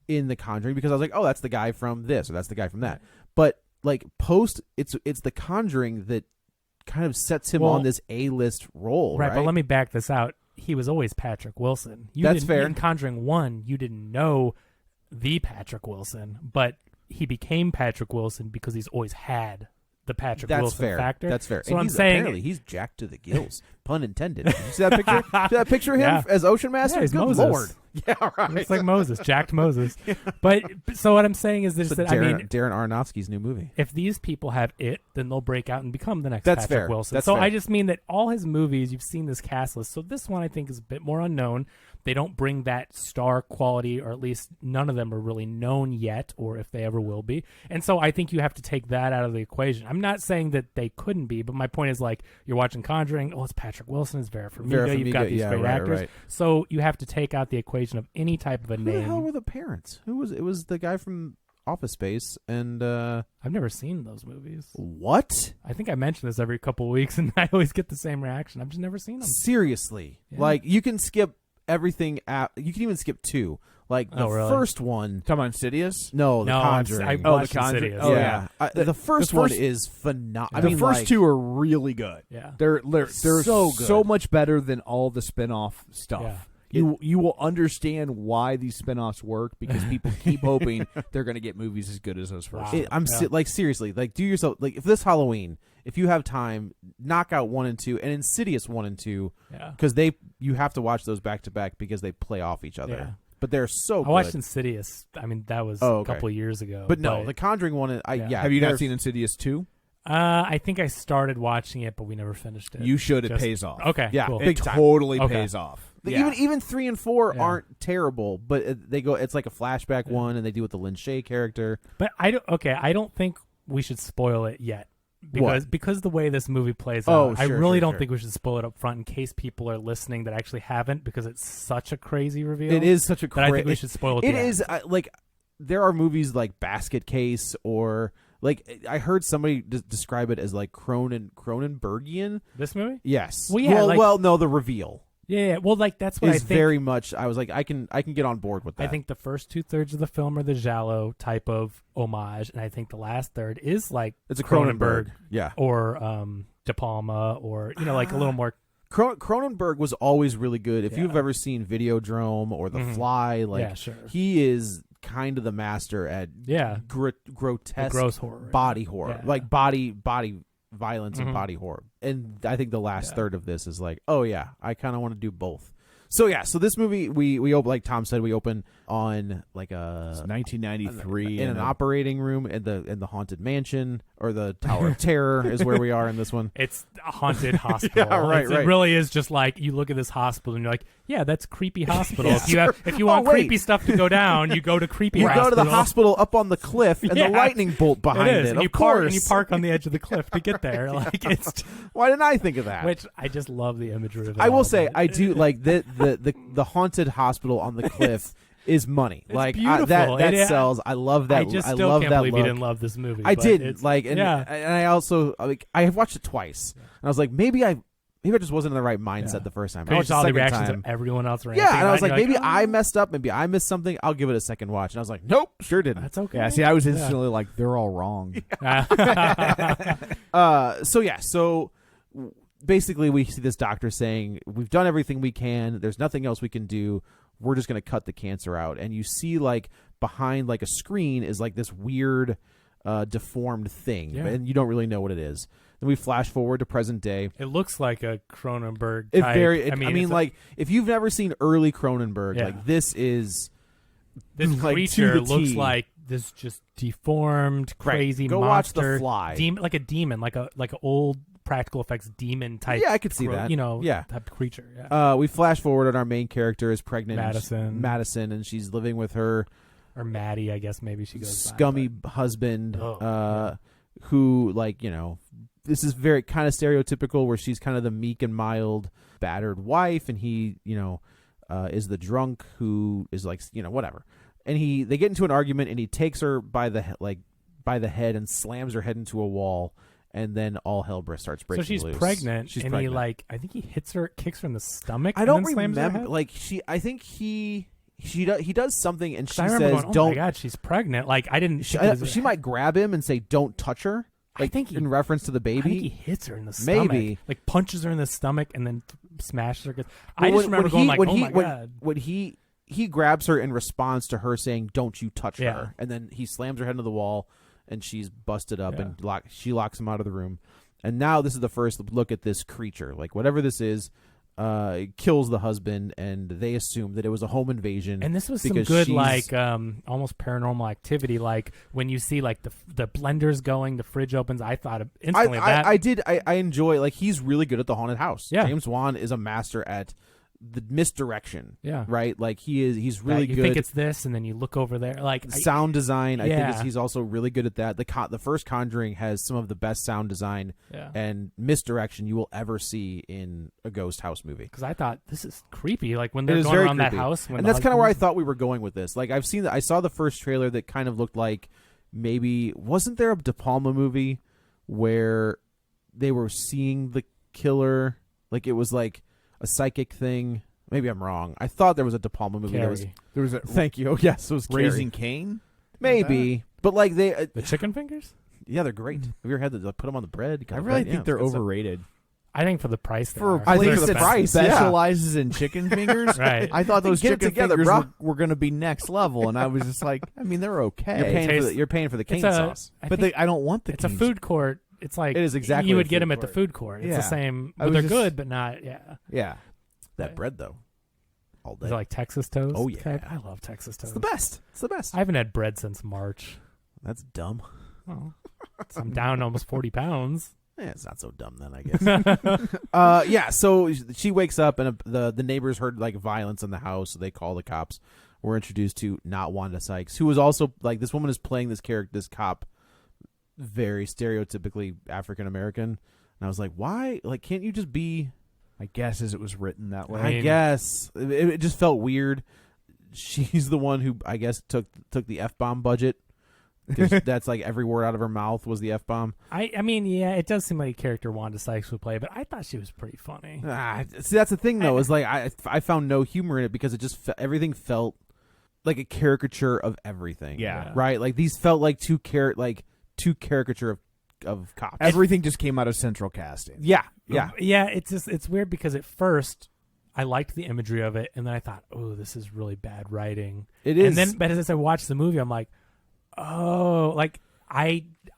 Speaker 3: in The Conjuring because I was like, oh, that's the guy from this or that's the guy from that. But like it's The Conjuring that kind of sets him on this A-list role, right?
Speaker 4: But let me back this out. He was always Patrick Wilson.
Speaker 3: That's fair.
Speaker 4: In Conjuring 1, you didn't know the Patrick Wilson, but he became Patrick Wilson because he's always had the Patrick Wilson factor.
Speaker 3: That's fair.
Speaker 4: So
Speaker 3: and
Speaker 4: I'm saying
Speaker 3: apparently he's jacked to the gills, pun intended. Did you see that picture? See that picture of him as Ocean Master?
Speaker 4: Yeah, he's
Speaker 3: Good
Speaker 4: Moses.
Speaker 3: Lord. Yeah, right.
Speaker 4: Looks like Moses, jacked Moses. But so what I'm saying is this: that
Speaker 3: Darren Aronofsky's new movie.
Speaker 4: If these people have it, then they'll break out and become the next
Speaker 3: That's
Speaker 4: Patrick
Speaker 3: fair.
Speaker 4: Wilson.
Speaker 3: That's
Speaker 4: so
Speaker 3: fair.
Speaker 4: I just mean that all his movies, you've seen this cast list. So this one I think is a bit more unknown. They don't bring that star quality, or at least none of them are really known yet, or if they ever will be. And so I think you have to take that out of the equation. I'm not saying that they couldn't be, but my point is like you're watching Conjuring. Oh, it's Patrick Wilson. It's Vera Farmiga. You've got these great actors.
Speaker 3: Right.
Speaker 4: So you have to take out the equation of any type of a name.
Speaker 3: Who the hell were the parents? It was the guy from Office Space, and
Speaker 4: I've never seen those movies.
Speaker 3: What?
Speaker 4: I think I mention this every couple of weeks, and I always get the same reaction. I've just never seen them.
Speaker 3: Seriously, like you can skip everything. You can even skip 2. Like the first one.
Speaker 2: Talking about Insidious?
Speaker 3: No, The Conjuring.
Speaker 4: I watched Insidious.
Speaker 3: Oh yeah, the first one is phenomenal.
Speaker 2: The first 2 are really good.
Speaker 4: Yeah,
Speaker 2: they're
Speaker 3: so good.
Speaker 2: So much better than all the spin-off stuff.
Speaker 4: Yeah.
Speaker 2: You will understand why these spin-offs work because people keep hoping they're going to get movies as good as those first.
Speaker 3: Like seriously, like do yourself like if this Halloween, if you have time, knock out 1 and 2 and Insidious 1 and 2 because you have to watch those back to back because they play off each other.
Speaker 4: Yeah.
Speaker 3: But they're so good.
Speaker 4: I watched Insidious. I mean, that was a couple of years ago.
Speaker 3: But no, The Conjuring one.
Speaker 2: Have you not seen Insidious 2?
Speaker 4: I think I started watching it, but we never finished it.
Speaker 2: You should. It pays off.
Speaker 4: Okay,
Speaker 3: yeah,
Speaker 4: cool.
Speaker 2: It totally pays off.
Speaker 3: Even 3 and 4 aren't terrible, but they go. It's like a flashback one, and they do with the Lin Shaye character.
Speaker 4: But I don't think we should spoil it yet. Because the way this movie plays out, I really don't think we should spoil it up front in case people are listening that actually haven't, because it's such a crazy reveal.
Speaker 3: It is such a crazy.
Speaker 4: I think we should spoil it.
Speaker 3: It is like there are movies like Basket Case or like I heard somebody describe it as like Cronenbergian.
Speaker 4: This movie?
Speaker 3: Yes.
Speaker 4: Well, yeah.
Speaker 3: No, the reveal.
Speaker 4: Yeah. Well, like that's what I think.
Speaker 3: Very much. I was like, I can get on board with that.
Speaker 4: I think the first 2/3 of the film are the giallo type of homage, and I think the last third is like
Speaker 3: it's a Cronenberg.
Speaker 4: Yeah. Or De Palma, or like a little more.
Speaker 3: Cronenberg was always really good. If you've ever seen Videodrome or The Fly, like
Speaker 4: sure.
Speaker 3: he is kind of the master at grotesque
Speaker 4: gross horror,
Speaker 3: body horror, like body violence and body horror. And I think the last third of this is like, oh yeah, I kind of want to do both. So this movie we open, like Tom said, we open on like a
Speaker 2: 1993
Speaker 3: in an operating room in the haunted mansion, or the Tower of Terror is where we are in this one.
Speaker 4: It's a haunted hospital.
Speaker 3: Right.
Speaker 4: It really is just like you look at this hospital and you're like, yeah, that's creepy hospital.
Speaker 3: Yeah.
Speaker 4: If you want creepy stuff to go down, you go to creepy.
Speaker 3: You
Speaker 4: hospital.
Speaker 3: go to the hospital up on the cliff, and the lightning bolt behind it.
Speaker 4: And you park on the edge of the cliff to get there. Like it's.
Speaker 3: Why didn't I think of that?
Speaker 4: Which I just love the imagery of it.
Speaker 3: I will say I do like the haunted hospital on the cliff is money.
Speaker 4: It's
Speaker 3: like
Speaker 4: beautiful.
Speaker 3: That sells. I love that.
Speaker 4: I just
Speaker 3: I
Speaker 4: still
Speaker 3: love
Speaker 4: can't
Speaker 3: that
Speaker 4: believe
Speaker 3: look.
Speaker 4: you didn't love this movie.
Speaker 3: I did. And
Speaker 4: yeah.
Speaker 3: And I also I have watched it twice, and I was like, maybe I just wasn't in the right mindset the first time. I watched
Speaker 4: all the
Speaker 3: second
Speaker 4: reactions
Speaker 3: time.
Speaker 4: of everyone else.
Speaker 3: And I was like, maybe I messed up. Maybe I missed something. I'll give it a second watch. And I was like, nope, sure didn't.
Speaker 4: That's okay.
Speaker 2: Yeah, see, I was instantly like, they're all wrong.
Speaker 3: So basically we see this doctor saying, we've done everything we can. There's nothing else we can do. We're just going to cut the cancer out. And you see like behind like a screen is like this weird deformed thing. And you don't really know what it is. Then we flash forward to present day.
Speaker 4: It looks like a Cronenberg type.
Speaker 3: I mean, like if you've never seen early Cronenberg, like this is
Speaker 4: this
Speaker 3: like,
Speaker 4: creature looks like this just deformed, crazy
Speaker 3: Go
Speaker 4: monster.
Speaker 3: watch The Fly.
Speaker 4: Like a demon, like an old practical effects demon type.
Speaker 3: Yeah, I could see that.
Speaker 4: Type of creature. Yeah.
Speaker 3: We flash forward, and our main character is pregnant,
Speaker 4: Madison,
Speaker 3: and she's living with her
Speaker 4: or Maddie, I guess maybe she goes
Speaker 3: scummy husband, who this is very kind of stereotypical, where she's kind of the meek and mild, battered wife, and he, is the drunk who is like, whatever. And they get into an argument, and he takes her by the head and slams her head into a wall, and then all hell starts breaking loose.
Speaker 4: So she's pregnant,
Speaker 3: She's
Speaker 4: and
Speaker 3: pregnant.
Speaker 4: I think he kicks her in the stomach.
Speaker 3: I don't
Speaker 4: and then slams her
Speaker 3: remember.
Speaker 4: head?
Speaker 3: Like I think he does something, and she
Speaker 4: I remember
Speaker 3: says,
Speaker 4: going,
Speaker 3: "Don't."
Speaker 4: Oh my God, she's pregnant. Like I didn't.
Speaker 3: She might grab him and say, "Don't touch her." Like,
Speaker 4: I think
Speaker 3: in reference to the baby.
Speaker 4: I think he hits her in the stomach.
Speaker 3: Maybe.
Speaker 4: Like punches her in the stomach and then smashes her. I just remember going like, oh my God.
Speaker 3: When he grabs her in response to her saying, "Don't you touch her," and then he slams her head into the wall, and she's busted up, and she locks him out of the room. And now this is the first look at this creature. Like whatever this is, it kills the husband, and they assume that it was a home invasion.
Speaker 4: And this was some good, like almost paranormal activity. Like when you see like the blender's going, the fridge opens. I thought instantly that
Speaker 3: I enjoy. Like he's really good at the haunted house.
Speaker 4: Yeah.
Speaker 3: James Wan is a master at the misdirection.
Speaker 4: Yeah.
Speaker 3: Right. Like he's really good.
Speaker 4: You think it's this, and then you look over there. Like
Speaker 3: sound design. I think he's also really good at that. The first Conjuring has some of the best sound design and misdirection you will ever see in a ghost house movie.
Speaker 4: Because I thought this is creepy. Like when they're going around that house,
Speaker 3: and that's kind of where I thought we were going with this. Like I saw the first trailer that kind of looked like maybe wasn't there a De Palma movie where they were seeing the killer? Like it was like a psychic thing. Maybe I'm wrong. I thought there was a De Palma movie. There was a. Thank you. Oh, yes, it was
Speaker 2: Raising Cain.
Speaker 3: Maybe, but like the
Speaker 4: chicken fingers.
Speaker 3: Yeah, they're great. Have you ever had to put them on the bread?
Speaker 2: I really think they're overrated.
Speaker 4: I think for the price,
Speaker 3: I think for the price,
Speaker 2: specializes in chicken fingers.
Speaker 4: Right.
Speaker 2: I thought those chicken fingers were going to be next level, and I was just like, I mean, they're okay.
Speaker 3: You're paying for the cane sauce,
Speaker 2: but I don't want the.
Speaker 4: It's a food court. It's like
Speaker 3: it is exactly
Speaker 4: you would get them at the food court. It's the same. But they're good, but not.
Speaker 3: Yeah. That bread though, all day.
Speaker 4: Is it like Texas toast?
Speaker 3: Oh yeah,
Speaker 4: I love Texas toast.
Speaker 3: It's the best.
Speaker 4: I haven't had bread since March.
Speaker 3: That's dumb.
Speaker 4: Oh, so I'm down almost 40 pounds.
Speaker 3: Yeah, it's not so dumb then, I guess. So she wakes up, and the neighbors heard like violence in the house, so they call the cops. We're introduced to not Wanda Sykes, who was also like this woman is playing this cop, very stereotypically African American, and I was like, why? Like, can't you just be?
Speaker 2: I guess as it was written that way.
Speaker 3: I guess it just felt weird. She's the one who I guess took the F-bomb budget That's like every word out of her mouth was the F-bomb.
Speaker 4: I mean, yeah, it does seem like a character Wanda Sykes would play, but I thought she was pretty funny.
Speaker 3: See, that's the thing, though, is like I found no humor in it because it just everything felt like a caricature of everything.
Speaker 2: Yeah.
Speaker 3: Right? Like, these felt like two caricature of cops.
Speaker 2: Everything just came out of central casting.
Speaker 3: Yeah.
Speaker 4: It's weird because at first I liked the imagery of it, and then I thought, oh, this is really bad writing.
Speaker 3: It is.
Speaker 4: And then, but as I watched the movie, I'm like, oh, like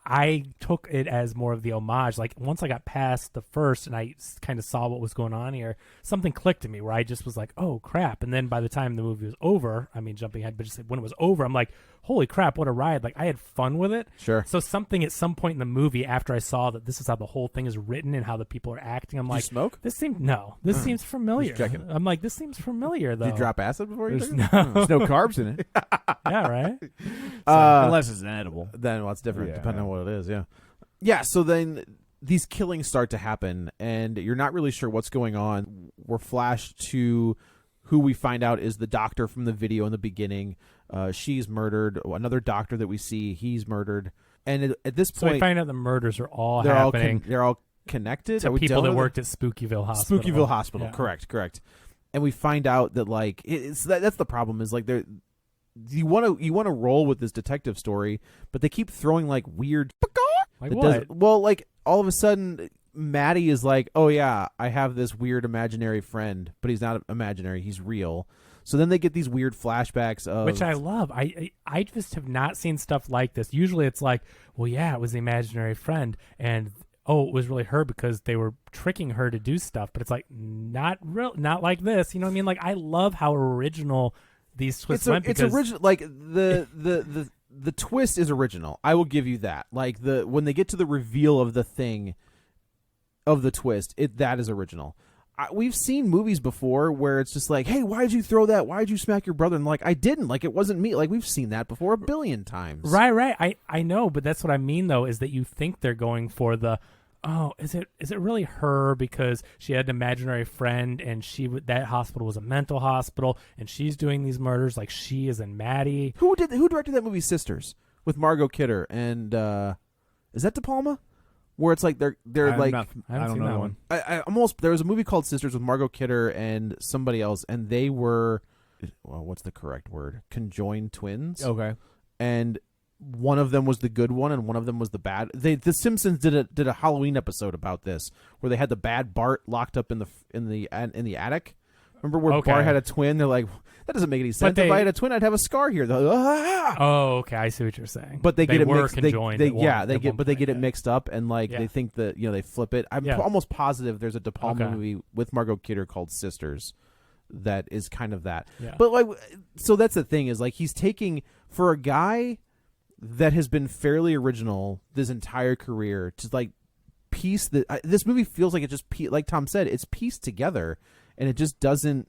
Speaker 4: I took it as more of the homage. Like, once I got past the first and I kind of saw what was going on here, something clicked in me where I just was like, oh, crap. And then by the time the movie was over, I mean, jumping ahead, but just when it was over, I'm like, holy crap, what a ride. Like, I had fun with it.
Speaker 3: Sure.
Speaker 4: So something at some point in the movie, after I saw that this is how the whole thing is written and how the people are acting, I'm
Speaker 3: Did
Speaker 4: like,
Speaker 3: you smoke?
Speaker 4: this seems familiar.
Speaker 3: Just checking.
Speaker 4: I'm like, this seems familiar, though.
Speaker 3: Did you drop acid before you
Speaker 2: There's
Speaker 3: took it?
Speaker 2: no carbs in it.
Speaker 4: Yeah, right?
Speaker 2: Unless it's an edible.
Speaker 3: Then it's different,
Speaker 2: Yeah.
Speaker 3: depending on what it is, yeah. Yeah, so then these killings start to happen, and you're not really sure what's going on. We're flashed to who we find out is the doctor from the video in the beginning. She's murdered. Another doctor that we see, he's murdered. And at this
Speaker 4: So
Speaker 3: point,
Speaker 4: we find out the murders are all
Speaker 3: they're
Speaker 4: happening
Speaker 3: they're all connected.
Speaker 4: to people that worked at Spookyville Hospital.
Speaker 3: Spookyville Hospital,
Speaker 4: Yeah.
Speaker 3: correct. And we find out that, like, that's the problem, is like you want to roll with this detective story, but they keep throwing like weird.
Speaker 4: Like
Speaker 3: that
Speaker 4: what?
Speaker 3: doesn't- well, like, all of a sudden, Maddie is like, oh yeah, I have this weird imaginary friend, but he's not imaginary, he's real. So then they get these weird flashbacks of,
Speaker 4: Which I love. I just have not seen stuff like this. Usually it's like, well, yeah, it was the imaginary friend, and oh, it was really her because they were tricking her to do stuff. But it's like, not like this. You know what I mean? Like, I love how original these twists went.
Speaker 3: It's original. Like, the twist is original. I will give you that. Like, when they get to the reveal of the thing, of the twist, that is original. We've seen movies before where it's just like, hey, why'd you throw that? Why'd you smack your brother? And like, I didn't. Like, it wasn't me. Like, we've seen that before a billion times.
Speaker 4: Right. I know, but that's what I mean, though, is that you think they're going for the, oh, is it really her because she had an imaginary friend and that hospital was a mental hospital and she's doing these murders like she is in Maddie.
Speaker 3: Who directed that movie Sisters with Margot Kidder and is that De Palma? Where it's like they're like,
Speaker 2: I don't know that one.
Speaker 3: I almost, there was a movie called Sisters with Margot Kidder and somebody else, and they were, well, what's the correct word? Conjoined twins.
Speaker 2: Okay.
Speaker 3: And one of them was the good one, and one of them was the bad. The Simpsons did a Halloween episode about this, where they had the bad Bart locked up in the attic. Remember where Bart had a twin? They're like, that doesn't make any sense. If I had a twin, I'd have a scar here. They're like, ah!
Speaker 4: Oh, okay, I see what you're saying.
Speaker 3: But they get it
Speaker 4: were
Speaker 3: mixed.
Speaker 4: Conjoined
Speaker 3: They
Speaker 4: at one
Speaker 3: get it
Speaker 4: point.
Speaker 3: mixed up, and like they think that they flip it. I'm almost positive there's a De Palma movie with Margot Kidder called Sisters that is kind of that.
Speaker 4: Yeah.
Speaker 3: But like, so that's the thing, is like, he's taking, for a guy that has been fairly original this entire career, to like piece this movie feels like it just like Tom said, it's pieced together, and it just doesn't,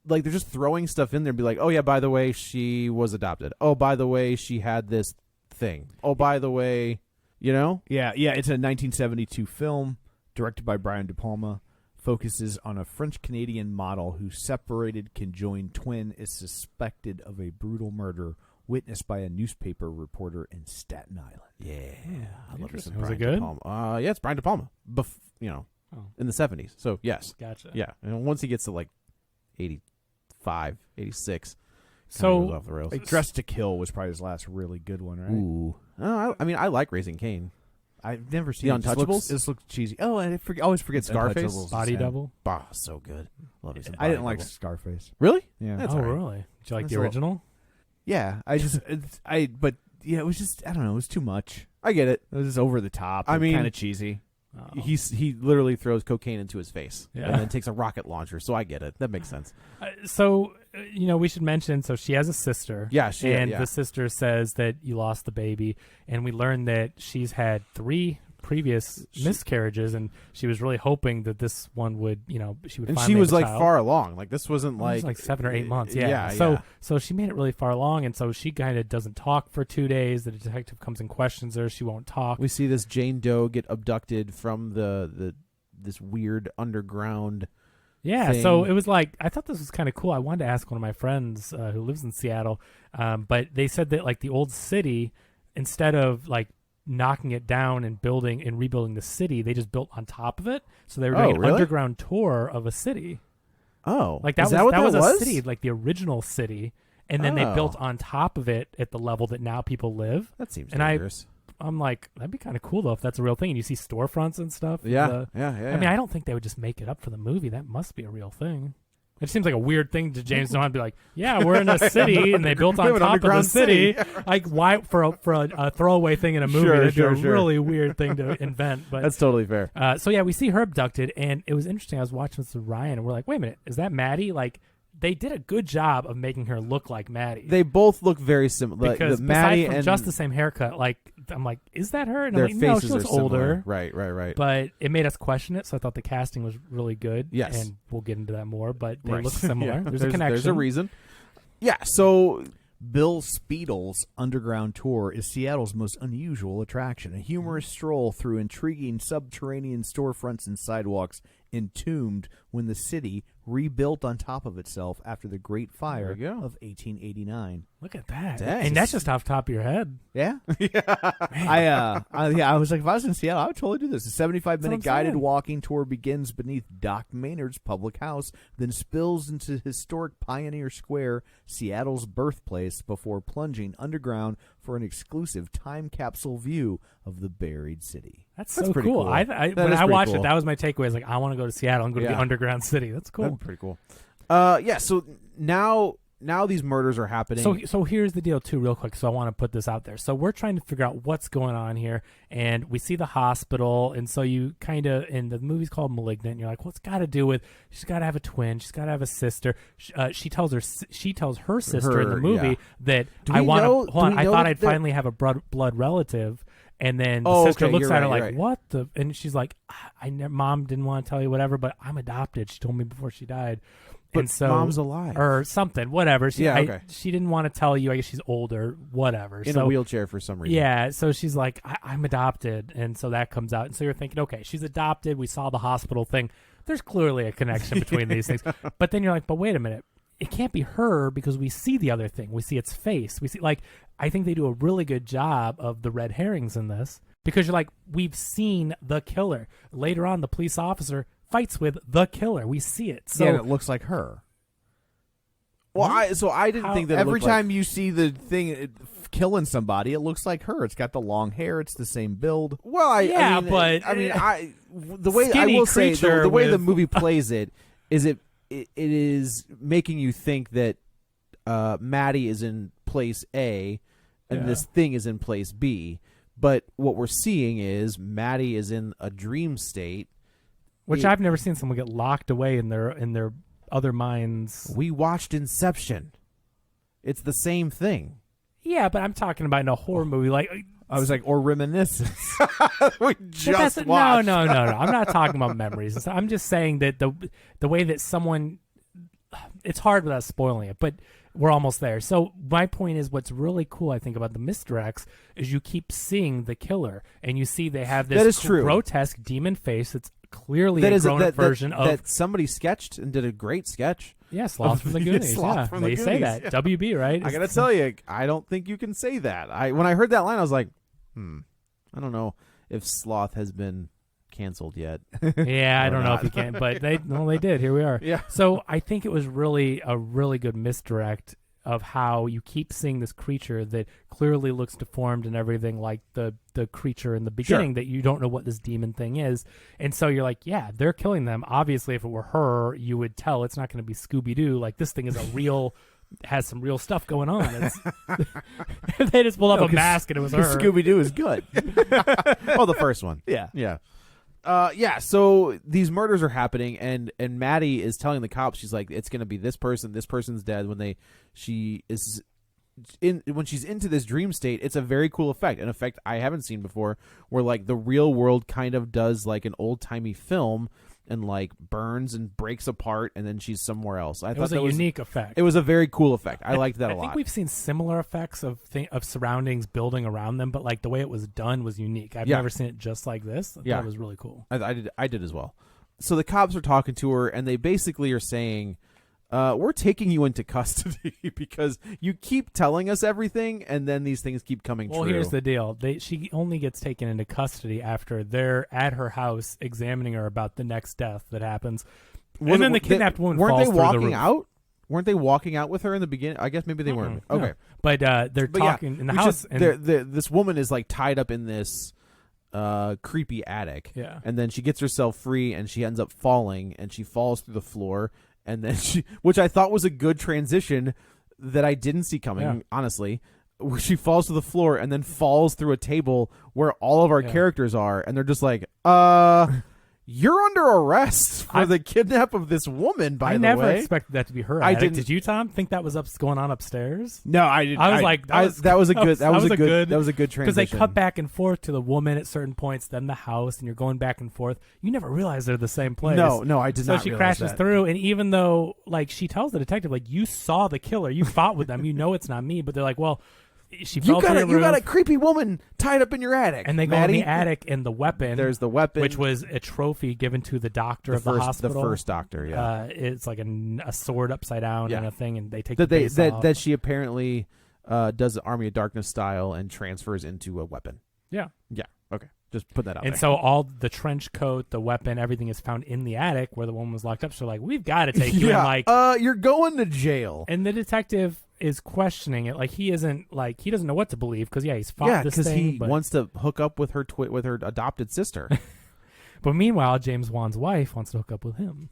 Speaker 3: like, they're just throwing stuff in there and be like, oh yeah, by the way, she was adopted. Oh, by the way, she had this thing. Oh, by the way, Yeah,
Speaker 2: it's a 1972 film directed by Brian De Palma. Focuses on a French-Canadian model whose separated conjoined twin is suspected of a brutal murder witnessed by a newspaper reporter in Staten Island.
Speaker 3: Yeah, I love this.
Speaker 4: Was it good?
Speaker 3: Yeah, it's Brian De Palma. In the 70s. So yes,
Speaker 4: Gotcha.
Speaker 3: Yeah, and once he gets to like 85, 86,
Speaker 4: so
Speaker 3: goes off the rails.
Speaker 2: Like Dressed to Kill was probably his last really good one, right?
Speaker 3: Ooh, I mean, I like Raising Cain.
Speaker 2: I've never seen
Speaker 3: The
Speaker 2: it.
Speaker 3: Untouchables?
Speaker 2: This looks cheesy. Oh, I always forget
Speaker 3: Scarface?
Speaker 2: Untouchables.
Speaker 4: Body
Speaker 2: Yeah.
Speaker 4: Double.
Speaker 3: Bah, so good. Love it.
Speaker 2: I didn't like Scarface.
Speaker 3: Really?
Speaker 2: Yeah.
Speaker 3: That's
Speaker 4: Oh,
Speaker 3: all right.
Speaker 4: really? Did you like
Speaker 2: That's
Speaker 4: the
Speaker 2: a little-
Speaker 4: original?
Speaker 2: Yeah, but yeah, it was just, I don't know, it was too much.
Speaker 3: I get it.
Speaker 2: It was just over the top.
Speaker 3: I mean,
Speaker 2: kind of cheesy.
Speaker 4: Oh.
Speaker 3: He literally throws cocaine into his face
Speaker 4: Yeah.
Speaker 3: and then takes a rocket launcher. So I get it. That makes sense.
Speaker 4: We should mention, so she has a sister.
Speaker 3: Yeah,
Speaker 4: and
Speaker 3: yeah.
Speaker 4: the sister says that you lost the baby, and we learned that she's had 3 previous miscarriages, and she was really hoping that this one would, she would.
Speaker 3: And
Speaker 4: finally
Speaker 3: she was
Speaker 4: have a
Speaker 3: like
Speaker 4: child.
Speaker 3: far along. Like, this wasn't
Speaker 4: It was
Speaker 3: like
Speaker 4: 7 or 8 months. Yeah.
Speaker 3: Yeah.
Speaker 4: So she made it really far along, and so she kind of doesn't talk for 2 days. The detective comes and questions her. She won't talk.
Speaker 3: We see this Jane Doe get abducted from this weird underground.
Speaker 4: Yeah,
Speaker 3: thing.
Speaker 4: so it was like, I thought this was kind of cool. I wanted to ask one of my friends who lives in Seattle, but they said that like the old city instead of like knocking it down and building and rebuilding the city, they just built on top of it. So they were doing an underground tour of a city.
Speaker 3: Oh,
Speaker 4: like that was a city, like the original city, and then they built on top of it at the level that now people live.
Speaker 3: That seems
Speaker 4: and
Speaker 3: dangerous.
Speaker 4: I'm like, that'd be kind of cool though if that's a real thing. And you see storefronts and stuff.
Speaker 3: Yeah.
Speaker 4: I mean, I don't think they would just make it up for the movie. That must be a real thing. It seems like a weird thing to James Wan to be like, yeah, we're in a city and they built on top of the city. Like, why for a throwaway thing in a movie? That'd be a really weird thing to invent. But
Speaker 3: that's totally fair.
Speaker 4: So yeah, we see her abducted, and it was interesting. I was watching this with Ryan, and we're like, wait a minute, is that Maddie? Like, they did a good job of making her look like Maddie.
Speaker 3: They both look very similar.
Speaker 4: Because
Speaker 3: Maddie
Speaker 4: from
Speaker 3: and
Speaker 4: just the same haircut, like I'm like, is that her? And
Speaker 3: their
Speaker 4: I'm like, no,
Speaker 3: faces
Speaker 4: she looks
Speaker 3: are similar.
Speaker 4: older.
Speaker 3: Right.
Speaker 4: But it made us question it, so I thought the casting was really good.
Speaker 3: Yes.
Speaker 4: And we'll get into that more, but they look similar. Yeah. There's a connection.
Speaker 3: There's a reason. Yeah, so
Speaker 2: Bill Speedle's Underground Tour is Seattle's most unusual attraction, a humorous stroll through intriguing subterranean storefronts and sidewalks entombed when the city rebuilt on top of itself after the Great Fire of 1889.
Speaker 4: Look at that. And that's just off the top of your head.
Speaker 2: Yeah? I was like, if I was in Seattle, I would totally do this. A 75-minute guided walking tour begins beneath Doc Maynard's public house, then spills into historic Pioneer Square, Seattle's birthplace, before plunging underground for an exclusive time capsule view of the buried city.
Speaker 4: That's so cool. When I watched it, that was my takeaway. I was like, I want to go to Seattle and go to the underground city. That's cool.
Speaker 3: That'd be pretty cool. So now these murders are happening.
Speaker 4: So here's the deal too, real quick. So I want to put this out there. So we're trying to figure out what's going on here, and we see the hospital, and so you kind of, and the movie's called *Malignant*. And you're like, what's got to do with? She's got to have a twin. She's got to have a sister. She tells her sister in the movie that I thought I'd finally have a blood relative. And then the sister looks at her like, what the? And she's like, Mom didn't want to tell you whatever, but I'm adopted. She told me before she died.
Speaker 3: But
Speaker 4: and so,
Speaker 3: Mom's alive.
Speaker 4: Or something, whatever. She didn't want to tell you. I guess she's older, whatever.
Speaker 3: In a wheelchair for some reason.
Speaker 4: Yeah, so she's like, I'm adopted. And so that comes out. And so you're thinking, okay, she's adopted. We saw the hospital thing. There's clearly a connection between these things. But then you're like, but wait a minute. It can't be her because we see the other thing. We see its face. We see, like, I think they do a really good job of the red herrings in this because you're like, we've seen the killer. Later on, the police officer fights with the killer. We see it. So
Speaker 2: and it looks like her.
Speaker 3: Well, I didn't think that
Speaker 2: every time you see the thing killing somebody, it looks like her. It's got the long hair. It's the same build.
Speaker 3: Well, the way the movie plays it is it is making you think that Maddie is in place A and this thing is in place B. But what we're seeing is Maddie is in a dream state.
Speaker 4: Which I've never seen someone get locked away in their other minds.
Speaker 3: We watched Inception. It's the same thing.
Speaker 4: Yeah, but I'm talking about in a horror movie. Like
Speaker 2: I was like, or Reminiscence.
Speaker 3: We just watched.
Speaker 4: No. I'm not talking about memories. I'm just saying that the way that someone, it's hard without spoiling it, but we're almost there. So my point is, what's really cool, I think, about the misdirects is you keep seeing the killer, and you see they have this grotesque demon face. It's clearly a grown-up version of
Speaker 3: that somebody sketched and did a great sketch.
Speaker 4: Yeah, Sloth from the Goonies. They say that. WB, right?
Speaker 3: I gotta tell you, I don't think you can say that. When I heard that line, I was like, I don't know if Sloth has been canceled yet.
Speaker 4: Yeah, I don't know if you can, but they did. Here we are.
Speaker 3: Yeah.
Speaker 4: So I think it was really a really good misdirect of how you keep seeing this creature that clearly looks deformed and everything like the creature in the beginning that you don't know what this demon thing is. And so you're like, yeah, they're killing them. Obviously, if it were her, you would tell it's not going to be Scooby-Doo. Like, this thing is has some real stuff going on. They just pulled up a mask and it was her.
Speaker 2: Scooby-Doo is good.
Speaker 3: Oh, the first one.
Speaker 2: Yeah.
Speaker 3: So these murders are happening, and Maddie is telling the cops, she's like, it's going to be this person's dead. When she's into this dream state, it's a very cool effect, an effect I haven't seen before, where like the real world kind of does like an old timey film and like burns and breaks apart, and then she's somewhere else.
Speaker 4: It was a unique effect.
Speaker 3: It was a very cool effect. I liked that a lot.
Speaker 4: I think we've seen similar effects of surroundings building around them, but like the way it was done was unique. I've never seen it just like this. I thought it was really cool.
Speaker 3: I did as well. So the cops are talking to her, and they basically are saying, we're taking you into custody because you keep telling us everything, and then these things keep coming true.
Speaker 4: Well, here's the deal. She only gets taken into custody after they're at her house examining her about the next death that happens. And then the kidnapped woman falls through the roof.
Speaker 3: Weren't they walking out? Weren't they walking out with her in the beginning? I guess maybe they weren't. Okay.
Speaker 4: No. But they're talking in the house.
Speaker 3: This woman is like tied up in this creepy attic.
Speaker 4: Yeah.
Speaker 3: And then she gets herself free and she ends up falling and she falls through the floor. And then which I thought was a good transition that I didn't see coming, honestly. Where she falls to the floor and then falls through a table where all of our characters are. And they're just like, you're under arrest for the kidnap of this woman, by the way.
Speaker 4: I never expected that to be her. Did you, Tom, think that was going on upstairs?
Speaker 2: No, I didn't.
Speaker 4: I was like,
Speaker 3: that was a good transition.
Speaker 4: Because they cut back and forth to the woman at certain points, then the house, and you're going back and forth. You never realize they're the same place.
Speaker 3: No, I did not.
Speaker 4: So she crashes through, and even though, like, she tells the detective, like, you saw the killer, you fought with them, you know it's not me, but they're like, well, she fell through the roof.
Speaker 3: You got a creepy woman tied up in your attic.
Speaker 4: And they go
Speaker 3: Maddie.
Speaker 4: in the attic, and the weapon.
Speaker 3: There's the weapon.
Speaker 4: Which was a trophy given to the doctor of the hospital.
Speaker 3: The first doctor, yeah.
Speaker 4: It's like a sword upside down and a thing, and they take the base off.
Speaker 3: That she apparently does the Army of Darkness style and transfers into a weapon.
Speaker 4: Yeah.
Speaker 3: Yeah, okay. Just put that out there.
Speaker 4: And so all the trench coat, the weapon, everything is found in the attic where the woman was locked up. So like, we've got to take you. And like,
Speaker 3: you're going to jail.
Speaker 4: And the detective is questioning it. Like, he doesn't know what to believe because he's fought this thing.
Speaker 3: Yeah, because he wants to hook up with her with her adopted sister.
Speaker 4: But meanwhile, James Wan's wife wants to hook up with him.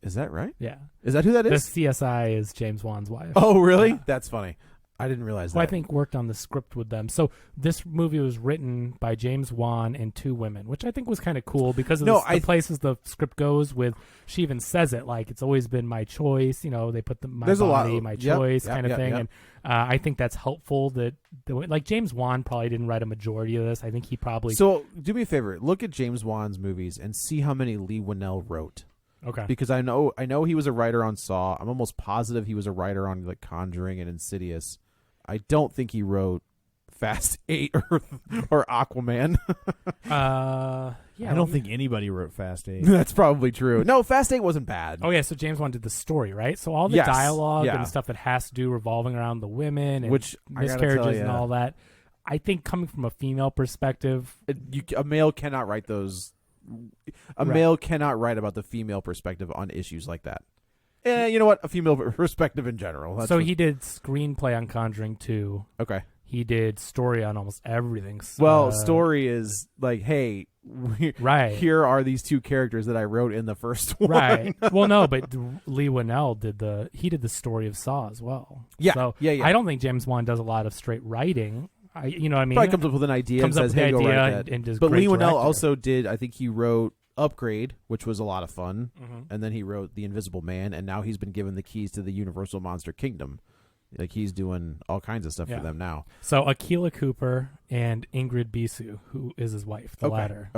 Speaker 3: Is that right?
Speaker 4: Yeah.
Speaker 3: Is that who that is?
Speaker 4: The CSI is James Wan's wife.
Speaker 3: Oh, really? That's funny. I didn't realize that.
Speaker 4: Well, I think worked on the script with them. So this movie was written by James Wan and two women, which I think was kind of cool because of the places the script goes with. She even says it like, it's always been my choice. You know, they put my body, my choice kind of thing.
Speaker 3: Yep.
Speaker 4: And I think that's helpful that like James Wan probably didn't write a majority of this. I think he probably.
Speaker 3: So do me a favor. Look at James Wan's movies and see how many Leigh Whannell wrote.
Speaker 4: Okay.
Speaker 3: Because I know he was a writer on Saw. I'm almost positive he was a writer on like Conjuring and Insidious. I don't think he wrote Fast 8 or Aquaman.
Speaker 4: Yeah,
Speaker 2: I don't think anybody wrote Fast 8.
Speaker 3: That's probably true. No, Fast 8 wasn't bad.
Speaker 4: Oh, yeah, so James Wan did the story, right? So all the dialogue and stuff that has to do revolving around the women and
Speaker 3: which
Speaker 4: miscarriages and all that, I think coming from a female perspective...
Speaker 3: a male cannot write those... A male cannot write about the female perspective on issues like that. You know what? A female perspective in general.
Speaker 4: So he did screenplay on Conjuring 2.
Speaker 3: Okay.
Speaker 4: He did story on almost everything.
Speaker 3: Well, story is like, hey, here are these two characters that I wrote in the first one.
Speaker 4: Right. Well, no, but Leigh Whannell did the story of Saw as well.
Speaker 3: Yeah.
Speaker 4: So
Speaker 3: yeah.
Speaker 4: I don't think James Wan does a lot of straight writing. You know what I mean?
Speaker 3: Probably comes up with an idea and says, hey, go write that.
Speaker 4: And does
Speaker 3: but Leigh Whannell
Speaker 4: director.
Speaker 3: also did, I think he wrote Upgrade, which was a lot of fun, and then he wrote The Invisible Man, and now he's been given the keys to the Universal Monster Kingdom. Like, he's doing all kinds of stuff for them now.
Speaker 4: So Akilah Cooper and Ingrid Bisu, who is his wife, the latter,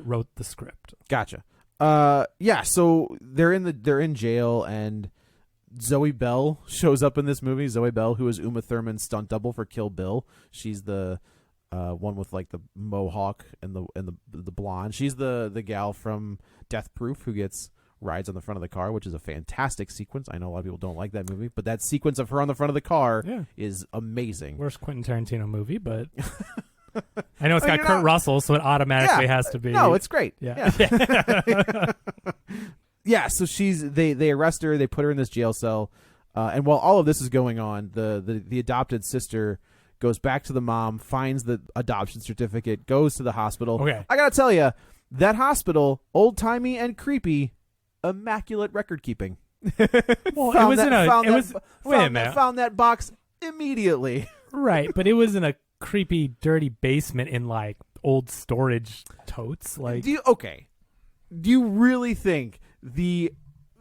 Speaker 4: wrote the script.
Speaker 3: Gotcha. So they're in jail, and Zoe Bell shows up in this movie. Zoe Bell, who is Uma Thurman's stunt double for Kill Bill. She's the one with like the mohawk and the blonde. She's the gal from Death Proof who gets rides on the front of the car, which is a fantastic sequence. I know a lot of people don't like that movie, but that sequence of her on the front of the car is amazing.
Speaker 4: Worst Quentin Tarantino movie, but I know it's got Kurt Russell, so it automatically has to be.
Speaker 3: No, it's great.
Speaker 4: Yeah.
Speaker 3: Yeah, so they arrest her, they put her in this jail cell, and while all of this is going on, the adopted sister goes back to the mom, finds the adoption certificate, goes to the hospital.
Speaker 4: Okay.
Speaker 3: I gotta tell you, that hospital, old-timey and creepy, immaculate record keeping.
Speaker 4: Well, it was wait a minute.
Speaker 3: Found that box immediately.
Speaker 4: Right, but it was in a creepy, dirty basement in like old storage totes. Like,
Speaker 3: do you really think the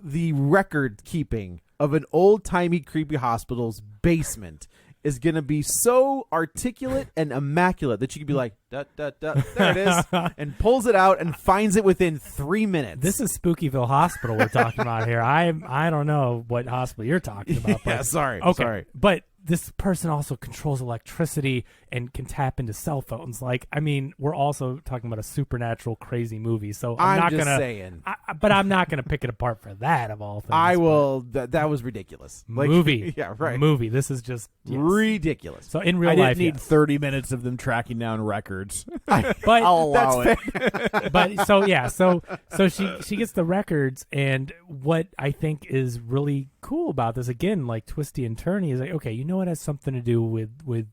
Speaker 3: record keeping of an old-timey creepy hospital's basement is going to be so articulate and immaculate that you could be like, there it is, and pulls it out and finds it within 3 minutes.
Speaker 4: This is Spookyville Hospital we're talking about here. I don't know what hospital you're talking about. But,
Speaker 3: sorry.
Speaker 4: Okay,
Speaker 3: sorry.
Speaker 4: but this person also controls electricity and can tap into cell phones. Like, I mean, we're also talking about a supernatural crazy movie, so
Speaker 3: I'm
Speaker 4: not
Speaker 3: just
Speaker 4: gonna
Speaker 3: saying.
Speaker 4: but I'm not gonna pick it apart for that of all things.
Speaker 3: I will. That was ridiculous.
Speaker 4: Movie,
Speaker 3: yeah, right.
Speaker 4: Movie. This is just
Speaker 3: ridiculous.
Speaker 4: So in real
Speaker 2: I
Speaker 4: life,
Speaker 2: didn't need 30 minutes of them tracking down records.
Speaker 4: but
Speaker 2: I'll allow it.
Speaker 4: But so she gets the records, and what I think is really cool about this, again, like twisty and turny, is like, okay, you know, it has something to do with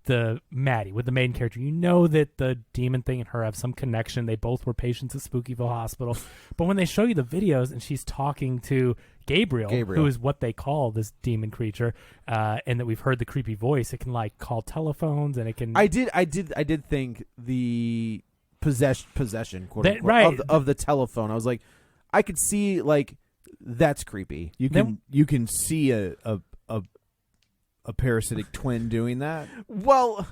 Speaker 4: the Maddie, with the main character. You know that the demon thing and her have some connection. They both were patients at Spookyville Hospital. But when they show you the videos and she's talking to Gabriel, who is what they call this demon creature, and that we've heard the creepy voice, it can like call telephones, and it can.
Speaker 3: I did think the possession quote unquote,
Speaker 4: right.
Speaker 3: of the telephone. I was like, I could see like that's creepy.
Speaker 2: You can see a parasitic twin doing that.
Speaker 3: Well,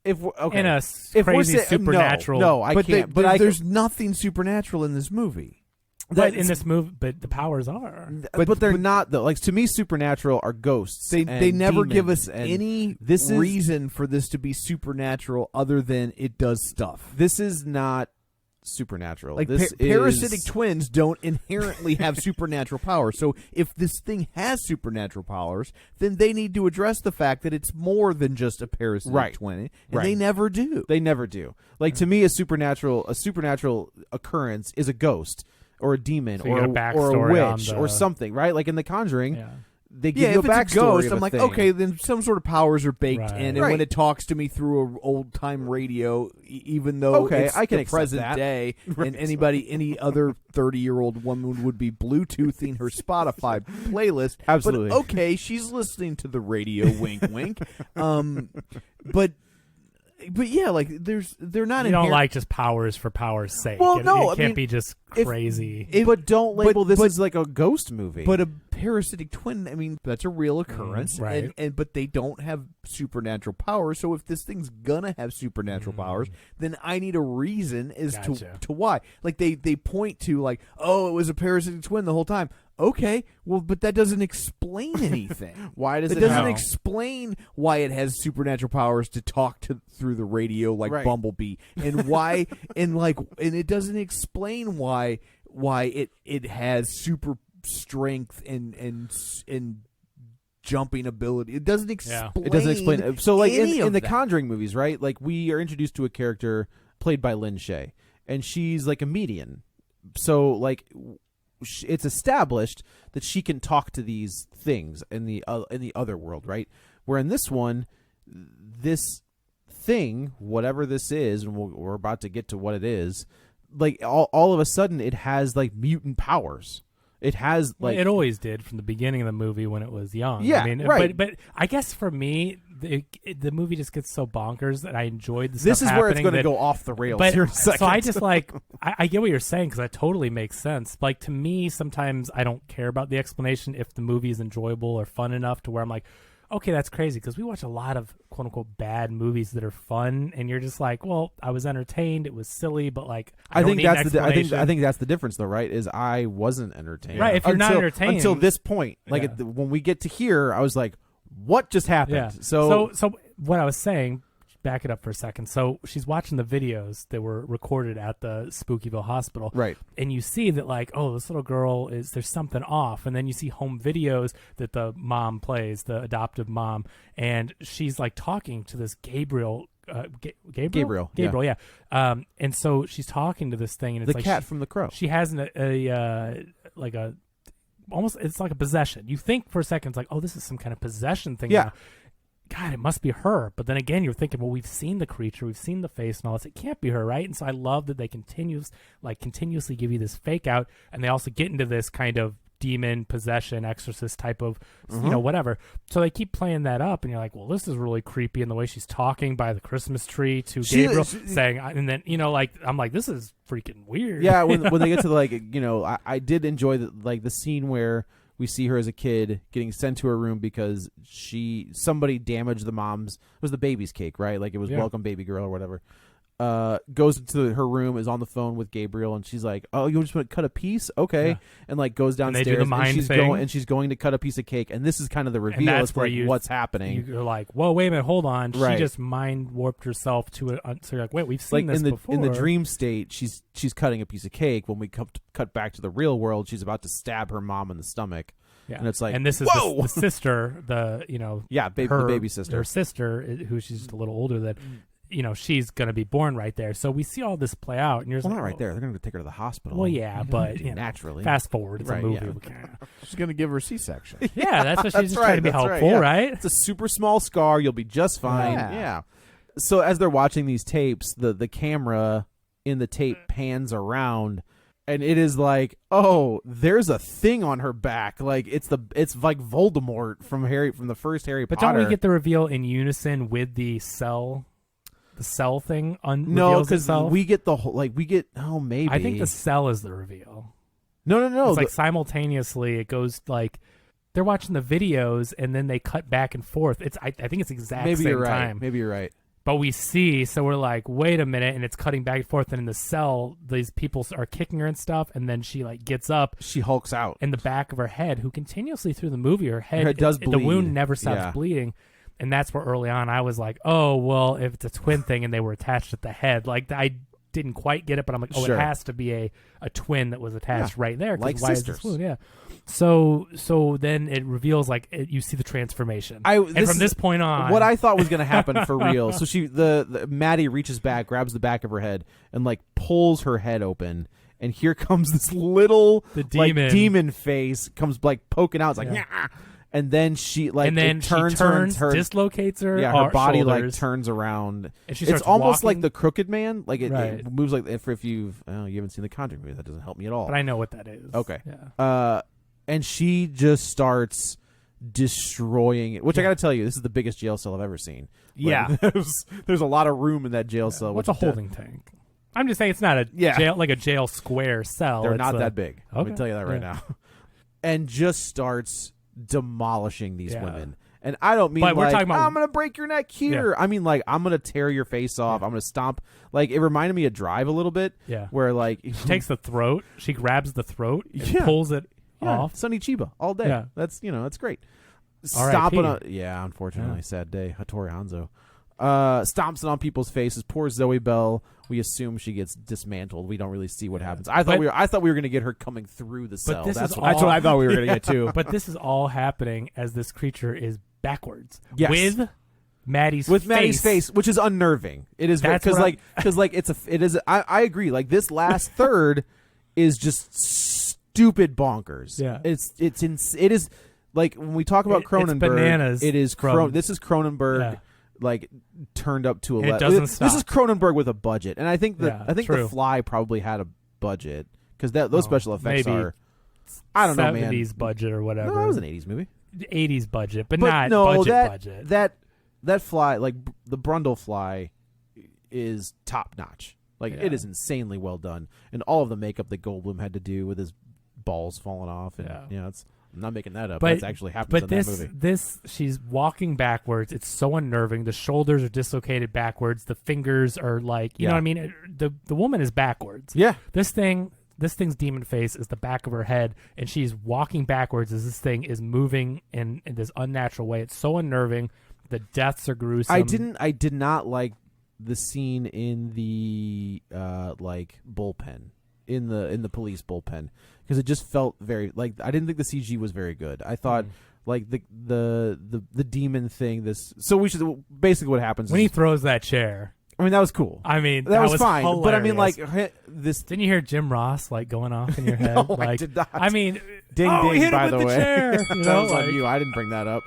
Speaker 3: if we're, okay,
Speaker 4: in a
Speaker 3: if
Speaker 4: crazy
Speaker 3: we're
Speaker 4: supernatural.
Speaker 3: No, I can't. But
Speaker 2: there's nothing supernatural in this movie.
Speaker 4: But in this movie, but the powers are.
Speaker 3: But they're not though. Like to me, supernatural are ghosts.
Speaker 2: They never give us
Speaker 3: demons,
Speaker 2: any reason for this to be supernatural other than it does stuff.
Speaker 3: This is not supernatural.
Speaker 2: Like
Speaker 3: this
Speaker 2: parasitic twins don't inherently have supernatural powers. So if this thing has supernatural powers, then they need to address the fact that it's more than just a parasitic twin, and they never do.
Speaker 3: They never do. Like to me, a supernatural occurrence is a ghost or a demon or a witch or something, right? Like in The Conjuring. They give you a backstory.
Speaker 2: It's a ghost,
Speaker 3: of
Speaker 2: I'm
Speaker 3: a
Speaker 2: like,
Speaker 3: thing.
Speaker 2: okay, then some sort of powers are baked
Speaker 4: Right.
Speaker 2: in, and when it talks to me through an old time radio, even though it's
Speaker 3: I can
Speaker 2: the
Speaker 3: accept
Speaker 2: present
Speaker 3: that.
Speaker 2: day, and any other 30-year-old woman would be Bluetoothing her Spotify playlist.
Speaker 3: Absolutely.
Speaker 2: But okay, she's listening to the radio, wink, wink. But yeah, like they're not.
Speaker 4: You don't like just powers for power's sake.
Speaker 2: Well,
Speaker 4: it can't be just crazy.
Speaker 3: But don't label this as like a ghost movie.
Speaker 2: But a parasitic twin, I mean, that's a real occurrence,
Speaker 4: right?
Speaker 2: But they don't have supernatural powers. So if this thing's gonna have supernatural powers, then I need a reason as to why. Like they point to like, oh, it was a parasitic twin the whole time. Okay, well, but that doesn't explain anything.
Speaker 3: Why does
Speaker 2: it doesn't explain why it has supernatural powers to talk through the radio like Bumblebee, and why and it doesn't explain why it has super strength and jumping ability. It doesn't explain.
Speaker 3: It doesn't explain. So like in the
Speaker 2: that.
Speaker 3: Conjuring movies, right? Like we are introduced to a character played by Lynn Shay, and she's like a medium. So like it's established that she can talk to these things in the other world, right? Where in this one, this thing, whatever this is, and we're about to get to what it is, like all of a sudden it has like mutant powers. It has like
Speaker 4: it always did from the beginning of the movie when it was young.
Speaker 3: Yeah,
Speaker 4: I mean,
Speaker 3: right.
Speaker 4: But I guess for me, the movie just gets so bonkers that I enjoyed the stuff.
Speaker 3: This is where it's
Speaker 4: going
Speaker 3: to go off the rails.
Speaker 4: But
Speaker 3: here in a second.
Speaker 4: so I just like I get what you're saying because that totally makes sense. Like to me, sometimes I don't care about the explanation if the movie is enjoyable or fun enough to where I'm like, okay, that's crazy, because we watch a lot of quote unquote bad movies that are fun, and you're just like, well, I was entertained, it was silly, but like I think that's
Speaker 3: I think that's the difference, though, right? Is I wasn't entertained,
Speaker 4: right? If you're not entertained
Speaker 3: until this point, like when we get to here, I was like, what just happened?
Speaker 4: Yeah.
Speaker 3: So
Speaker 4: what I was saying. Back it up for a second. So she's watching the videos that were recorded at the Spookyville Hospital.
Speaker 3: Right.
Speaker 4: And you see that like, oh, this little girl there's something off. And then you see home videos that the mom plays, the adoptive mom. And she's like talking to this Gabriel. Gabriel, yeah. And so she's talking to this thing, and it's
Speaker 3: the cat from The Crow.
Speaker 4: She has almost, it's like a possession. You think for a second, it's like, oh, this is some kind of possession thing.
Speaker 3: Yeah.
Speaker 4: Now. God, it must be her. But then again, you're thinking, well, we've seen the creature, we've seen the face and all this. It can't be her, right? And so I love that they continuously give you this fake out, and they also get into this kind of demon possession exorcist type of whatever. So they keep playing that up, and you're like, well, this is really creepy. And the way she's talking by the Christmas tree to Gabriel, saying, and then I'm like, this is freaking weird.
Speaker 3: Yeah, when they get to I did enjoy the scene where we see her as a kid getting sent to her room because somebody damaged the mom's, it was the baby's cake, right? Like it was welcome baby girl or whatever. goes into her room, is on the phone with Gabriel, and she's like, "Oh, you just want to cut a piece? Okay." And like goes downstairs,
Speaker 4: and they do the mind thing.
Speaker 3: She's going to cut a piece of cake, and this is kind of the reveal.
Speaker 4: And that's
Speaker 3: it's
Speaker 4: where
Speaker 3: like what's happening.
Speaker 4: You're like, "Whoa, wait a minute, hold on."
Speaker 3: Right.
Speaker 4: She just mind warped herself to it. So you're like, "Wait, we've seen
Speaker 3: like
Speaker 4: this before."
Speaker 3: in the dream state, she's cutting a piece of cake. When we cut back to the real world, she's about to stab her mom in the stomach.
Speaker 4: Yeah.
Speaker 3: And it's like,
Speaker 4: and this is the sister, the
Speaker 3: baby sister,
Speaker 4: her sister, who she's just a little older than. She's going to be born right there. So we see all this play out. And you're
Speaker 3: not right there. They're going to take her to the hospital.
Speaker 4: Well, yeah, but
Speaker 3: naturally.
Speaker 4: Fast forward. It's a movie.
Speaker 2: Yeah. She's going to give her a C-section.
Speaker 4: Yeah, that's what she's just trying to be helpful, right?
Speaker 3: It's a super small scar. You'll be just fine. Yeah. So as they're watching these tapes, the camera in the tape pans around, and it is like, oh, there's a thing on her back. Like it's like Voldemort from the first Harry Potter.
Speaker 4: But don't we get the reveal in unison with the cell? The cell thing
Speaker 3: no, because we get the whole maybe
Speaker 4: I think the cell is the reveal.
Speaker 3: No.
Speaker 4: It's like simultaneously it goes like they're watching the videos and then they cut back and forth. I think it's exact
Speaker 3: maybe
Speaker 4: same
Speaker 3: you're right.
Speaker 4: time.
Speaker 3: Maybe you're right.
Speaker 4: But we see, so we're like, wait a minute, and it's cutting back and forth. And in the cell, these people are kicking her and stuff, and then she like gets up.
Speaker 3: She hulks out
Speaker 4: in the back of her head. Who continuously through the movie, her head
Speaker 3: does bleed.
Speaker 4: The wound never stops bleeding. And that's where early on I was like, oh, well, if it's a twin thing and they were attached at the head, like I didn't quite get it, but I'm like, oh,
Speaker 3: sure.
Speaker 4: It has to be a twin that was attached right there.
Speaker 3: Like
Speaker 4: why
Speaker 3: sisters.
Speaker 4: Is this wound? Yeah. So then it reveals you see the transformation. And from this point on,
Speaker 3: what I thought was going to happen for real. So the Maddie reaches back, grabs the back of her head, and like pulls her head open. And here comes this little demon face comes like poking out. It's like, yeah. And then she turns,
Speaker 4: dislocates her.
Speaker 3: Yeah, her body
Speaker 4: shoulders.
Speaker 3: like turns around.
Speaker 4: And she
Speaker 3: it's almost
Speaker 4: walking.
Speaker 3: like the Crooked Man. Like it moves like if you haven't seen the Conjuring movie, that doesn't help me at all.
Speaker 4: But I know what that is.
Speaker 3: Okay.
Speaker 4: Yeah.
Speaker 3: And she just starts destroying it. Which I got to tell you, this is the biggest jail cell I've ever seen.
Speaker 2: Yeah.
Speaker 3: There's a lot of room in that jail cell.
Speaker 4: What's a holding tank? I'm just saying it's not a jail like a jail square cell.
Speaker 3: They're not that big. Okay. Let me tell you that right now. And just starts demolishing these women. And I don't mean
Speaker 4: we're talking about,
Speaker 3: I'm going to break your neck here. I mean like I'm going to tear your face off. I'm going to stomp. Like it reminded me of Drive a little bit.
Speaker 4: Yeah.
Speaker 3: Where like
Speaker 4: she takes the throat. She grabs the throat and pulls it off.
Speaker 3: Sonny Chiba all day.
Speaker 4: Yeah.
Speaker 3: That's that's great.
Speaker 4: Stomping
Speaker 3: on unfortunately sad day. Hattori Hanzo. Stomps it on people's faces. Poor Zoe Bell. We assume she gets dismantled. We don't really see what happens. I thought we were going to get her coming through the cell.
Speaker 2: That's what I thought we were going to get too.
Speaker 4: But this is all happening as this creature is backwards
Speaker 3: with
Speaker 4: Maddie's
Speaker 3: face, which is unnerving. It is because I agree. Like this last third is just stupid bonkers.
Speaker 4: Yeah,
Speaker 3: it is like when we talk about Cronenberg.
Speaker 4: It's bananas.
Speaker 3: It is this is Cronenberg. Yeah. Like turned up to 11.
Speaker 4: It doesn't stop.
Speaker 3: This is Cronenberg with a budget, and I think The Fly probably had a budget because those special effects are. I don't know, man.
Speaker 4: 70s budget or whatever.
Speaker 3: No, it was an 80s movie.
Speaker 4: 80s budget, but not budget.
Speaker 3: That fly, like the Brundle fly, is top notch. Like it is insanely well done, and all of the makeup that Goldblum had to do with his balls falling off, and it's. I'm not making that up. That's actually happening in that movie.
Speaker 4: She's walking backwards. It's so unnerving. The shoulders are dislocated backwards. The fingers are like, you know what I mean? The woman is backwards.
Speaker 3: Yeah.
Speaker 4: This thing's demon face is the back of her head, and she's walking backwards as this thing is moving in this unnatural way. It's so unnerving. The deaths are gruesome.
Speaker 3: I did not like the scene in the bullpen. In the police bullpen, because it just felt very like I didn't think the CG was very good. I thought like the demon thing. So we should basically what happens
Speaker 4: when he throws that chair.
Speaker 3: I mean that was cool.
Speaker 4: I mean
Speaker 3: that was fine.
Speaker 4: Hilarious.
Speaker 3: But I mean like this.
Speaker 4: Didn't you hear Jim Ross like going off in your head?
Speaker 3: No,
Speaker 4: like,
Speaker 3: I did not.
Speaker 4: I mean,
Speaker 3: ding ding.
Speaker 4: Hit
Speaker 3: by
Speaker 4: him
Speaker 3: the
Speaker 4: with
Speaker 3: way,
Speaker 4: chair.
Speaker 3: That was on you. I didn't bring that up.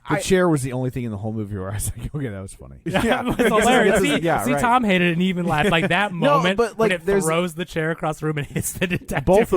Speaker 2: The chair was the only thing in the whole movie where I was like, okay, that was funny.
Speaker 4: Yeah, it was hilarious. See, Tom hated it and even laughed. Like that moment
Speaker 3: but, like,
Speaker 4: when it throws the chair across the room and hits the detective.
Speaker 3: Both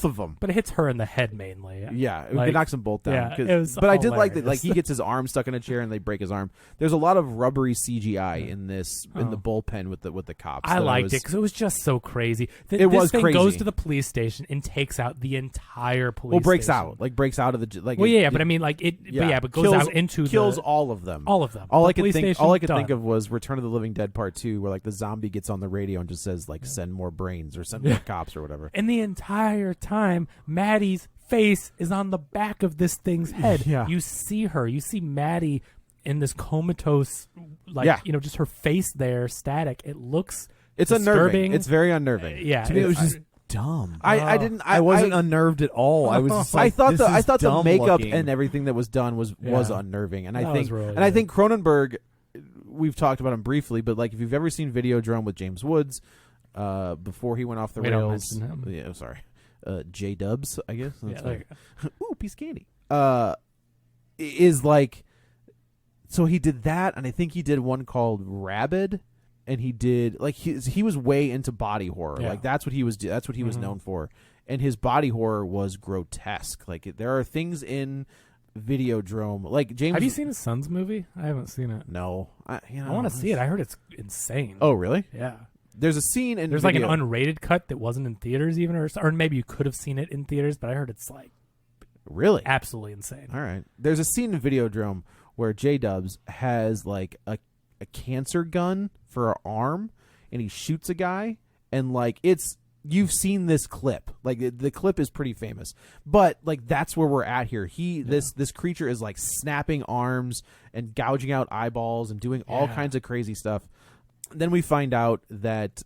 Speaker 3: of them.
Speaker 4: But it hits her in the head mainly.
Speaker 3: Yeah, it knocks them both down.
Speaker 4: Yeah, it was
Speaker 3: but I did like that. Like he gets his arm stuck in a chair and they break his arm. There's a lot of rubbery CGI in this in the bullpen with the cops.
Speaker 4: I liked it because it was just so crazy.
Speaker 3: This thing
Speaker 4: goes to the police station and takes out the entire police.
Speaker 3: Breaks
Speaker 4: station.
Speaker 3: out of the like.
Speaker 4: Well, yeah, but I mean, like it but goes out into
Speaker 3: kills all of them.
Speaker 4: All of them.
Speaker 3: All
Speaker 4: The
Speaker 3: I could
Speaker 4: police
Speaker 3: think
Speaker 4: station,
Speaker 3: of was Return of the Living Dead Part 2, where like the zombie gets on the radio and just says like send more brains or send more cops or whatever.
Speaker 4: And the entire time, Maddie's face is on the back of this thing's head.
Speaker 3: Yeah.
Speaker 4: You see her. You see Maddie in this comatose, just her face there, static. It looks
Speaker 3: It's
Speaker 4: disturbing.
Speaker 3: unnerving. It's very unnerving.
Speaker 2: To me, it was just dumb.
Speaker 3: I
Speaker 2: wasn't unnerved at all. I was just like,
Speaker 3: I thought the
Speaker 2: dumb
Speaker 3: makeup
Speaker 2: looking.
Speaker 3: and everything that was done was unnerving, and I think
Speaker 4: really
Speaker 3: I think Cronenberg, we've talked about him briefly, but like if you've ever seen Videodrome with James Woods, before he went off the
Speaker 4: We
Speaker 3: rails,
Speaker 4: don't mention him.
Speaker 3: yeah, sorry, J Dubs, I guess. That's
Speaker 4: like,
Speaker 3: ooh, piece of candy. Is like, so he did that, and I think he did one called Rabid. And he did like he was way into body horror.
Speaker 4: Yeah.
Speaker 3: Like that's what he was known for. And his body horror was grotesque. Like there are things in Videodrome. Like James.
Speaker 4: Have you seen his son's movie? I haven't seen it.
Speaker 3: No, I
Speaker 4: want to see it. I heard it's insane.
Speaker 3: Oh really?
Speaker 4: Yeah.
Speaker 3: There's a scene in
Speaker 4: There's like an unrated cut that wasn't in theaters even, or maybe you could have seen it in theaters, but I heard it's like
Speaker 3: really
Speaker 4: absolutely insane.
Speaker 3: All right. There's a scene in Videodrome where J Dubs has like a cancer gun for an arm, and he shoots a guy, and like you've seen this clip, like the clip is pretty famous, but like that's where we're at here. This creature is like snapping arms and gouging out eyeballs and doing all kinds of crazy stuff. Then we find out that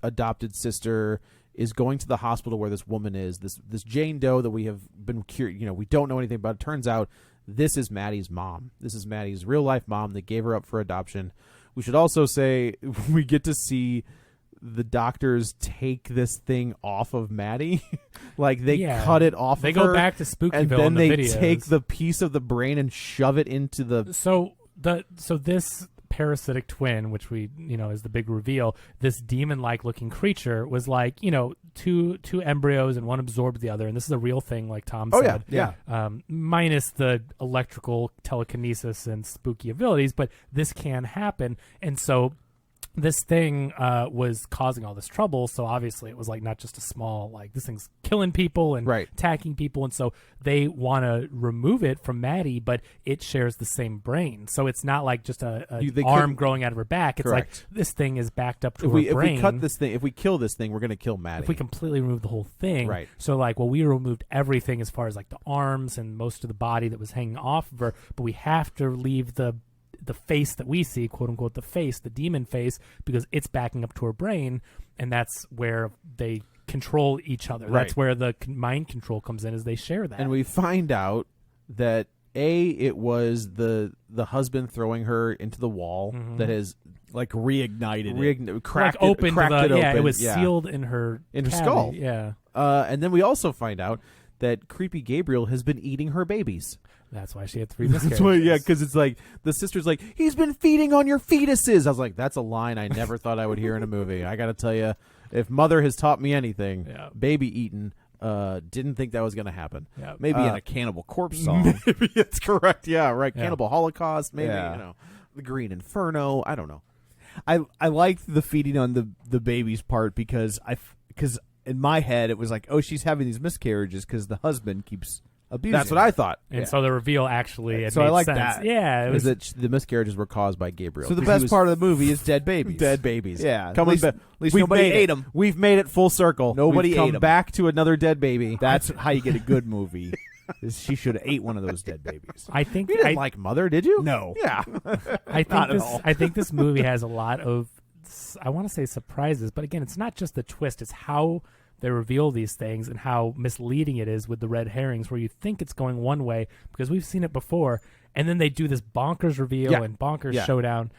Speaker 3: adopted sister is going to the hospital where this woman is, this Jane Doe that we have been we don't know anything about. It turns out this is Maddie's mom. This is Maddie's real life mom that gave her up for adoption. We should also say we get to see the doctors take this thing off of Maddie. Like they cut it off
Speaker 4: They
Speaker 3: of
Speaker 4: go
Speaker 3: her,
Speaker 4: back to Spookyville
Speaker 3: and then
Speaker 4: in the
Speaker 3: they
Speaker 4: videos.
Speaker 3: take the piece of the brain and shove it into the...
Speaker 4: So this parasitic twin, which we is the big reveal, this demon-like looking creature was like two embryos and one absorbed the other, and this is a real thing, like Tom said. Minus the electrical telekinesis and spooky abilities, but this can happen, and so this thing was causing all this trouble. So obviously it was like not just a small, like this thing's killing people and attacking people, and so they want to remove it from Maddie, but it shares the same brain, so it's not like just a arm growing out of her back. It's like this thing is backed up to her brain.
Speaker 3: If we kill this thing, we're going to kill Maddie.
Speaker 4: If we completely remove the whole thing,
Speaker 3: right?
Speaker 4: So like, well, we removed everything as far as like the arms and most of the body that was hanging off of her, but we have to leave the face that we see, quote unquote, the demon face, because it's backing up to her brain, and that's where they control each other.
Speaker 3: Right.
Speaker 4: That's where the mind control comes in, is they share that.
Speaker 3: And we find out that it was the husband throwing her into the wall that has
Speaker 2: like reignited
Speaker 3: cracked
Speaker 4: like
Speaker 3: it open.
Speaker 4: It was sealed in her
Speaker 3: skull.
Speaker 4: Yeah.
Speaker 3: And then we also find out that creepy Gabriel has been eating her babies.
Speaker 4: That's why she had 3 miscarriages.
Speaker 3: Because it's like the sister's like, he's been feeding on your fetuses. I was like, that's a line I never thought I would hear in a movie. I got to tell you, if Mother has taught me anything, baby eating, didn't think that was going to happen.
Speaker 2: Yeah. Maybe in a Cannibal Corpse song.
Speaker 3: Maybe that's correct. Yeah, right. Yeah. Cannibal Holocaust. Maybe the Green Inferno. I don't know.
Speaker 2: I liked the feeding on the babies part because in my head it was like, oh, she's having these miscarriages because the husband keeps abusing.
Speaker 3: That's what I thought.
Speaker 4: And so the reveal actually,
Speaker 2: so I like
Speaker 4: sense.
Speaker 2: that.
Speaker 4: Yeah, it was
Speaker 3: that the miscarriages were caused by Gabriel.
Speaker 2: So the best part of the movie is dead babies.
Speaker 3: Dead babies.
Speaker 2: Yeah.
Speaker 3: At
Speaker 2: least nobody ate them.
Speaker 3: We've made it full circle.
Speaker 2: Nobody
Speaker 3: We've
Speaker 2: ate
Speaker 3: come
Speaker 2: them.
Speaker 3: back to another dead baby.
Speaker 2: That's how you get a good movie. She should have ate one of those dead babies.
Speaker 4: I think
Speaker 3: you didn't like Mother, did you?
Speaker 2: No.
Speaker 3: Yeah.
Speaker 4: I think this movie has a lot of, I want to say, surprises, but again, it's not just the twist, it's how they reveal these things and how misleading it is with the red herrings, where you think it's going one way because we've seen it before, and then they do this bonkers reveal and bonkers showdown,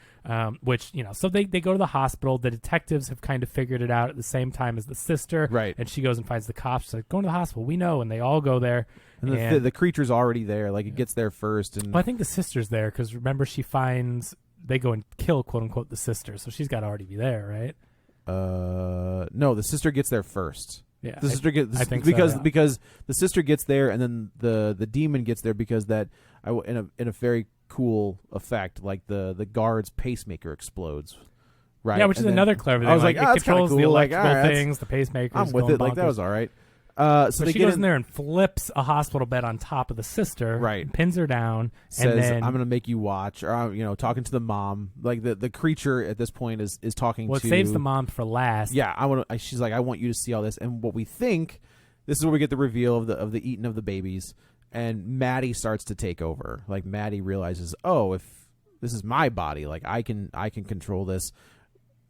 Speaker 4: which, so they go to the hospital. The detectives have kind of figured it out at the same time as the sister,
Speaker 3: right? And
Speaker 4: she goes and finds the cops. She's like, going to the hospital, we know, and they all go there.
Speaker 3: And the creature's already there, like it gets there first. And
Speaker 4: well, I think the sister's there because remember, they go and kill, quote unquote, the sister, so she's got to already be there, right?
Speaker 3: No, the sister gets there first.
Speaker 4: Yeah,
Speaker 3: the sister gets,
Speaker 4: I think
Speaker 3: because
Speaker 4: so, yeah.
Speaker 3: because the sister gets there, and then the demon gets there because in a very cool effect, like the guard's pacemaker explodes. Right.
Speaker 4: Yeah, which is another clever thing.
Speaker 3: I was like,
Speaker 4: it
Speaker 3: that's kind of
Speaker 4: controls
Speaker 3: cool.
Speaker 4: the electrical
Speaker 3: like,
Speaker 4: things, the pacemakers.
Speaker 3: I'm with it. Like that was all right. So they
Speaker 4: she
Speaker 3: get
Speaker 4: goes in there and flips a hospital bed on top of the sister,
Speaker 3: Right.
Speaker 4: Pins her down,
Speaker 3: says,
Speaker 4: and then
Speaker 3: "I'm going to make you watch," or talking to the mom. Like the creature at this point is talking
Speaker 4: well,
Speaker 3: to.
Speaker 4: it saves the mom for last.
Speaker 3: Yeah, she's like, "I want you to see all this," and what we think. This is where we get the reveal of the eating of the babies, and Maddie starts to take over. Like Maddie realizes, oh, if this is my body, like I can control this.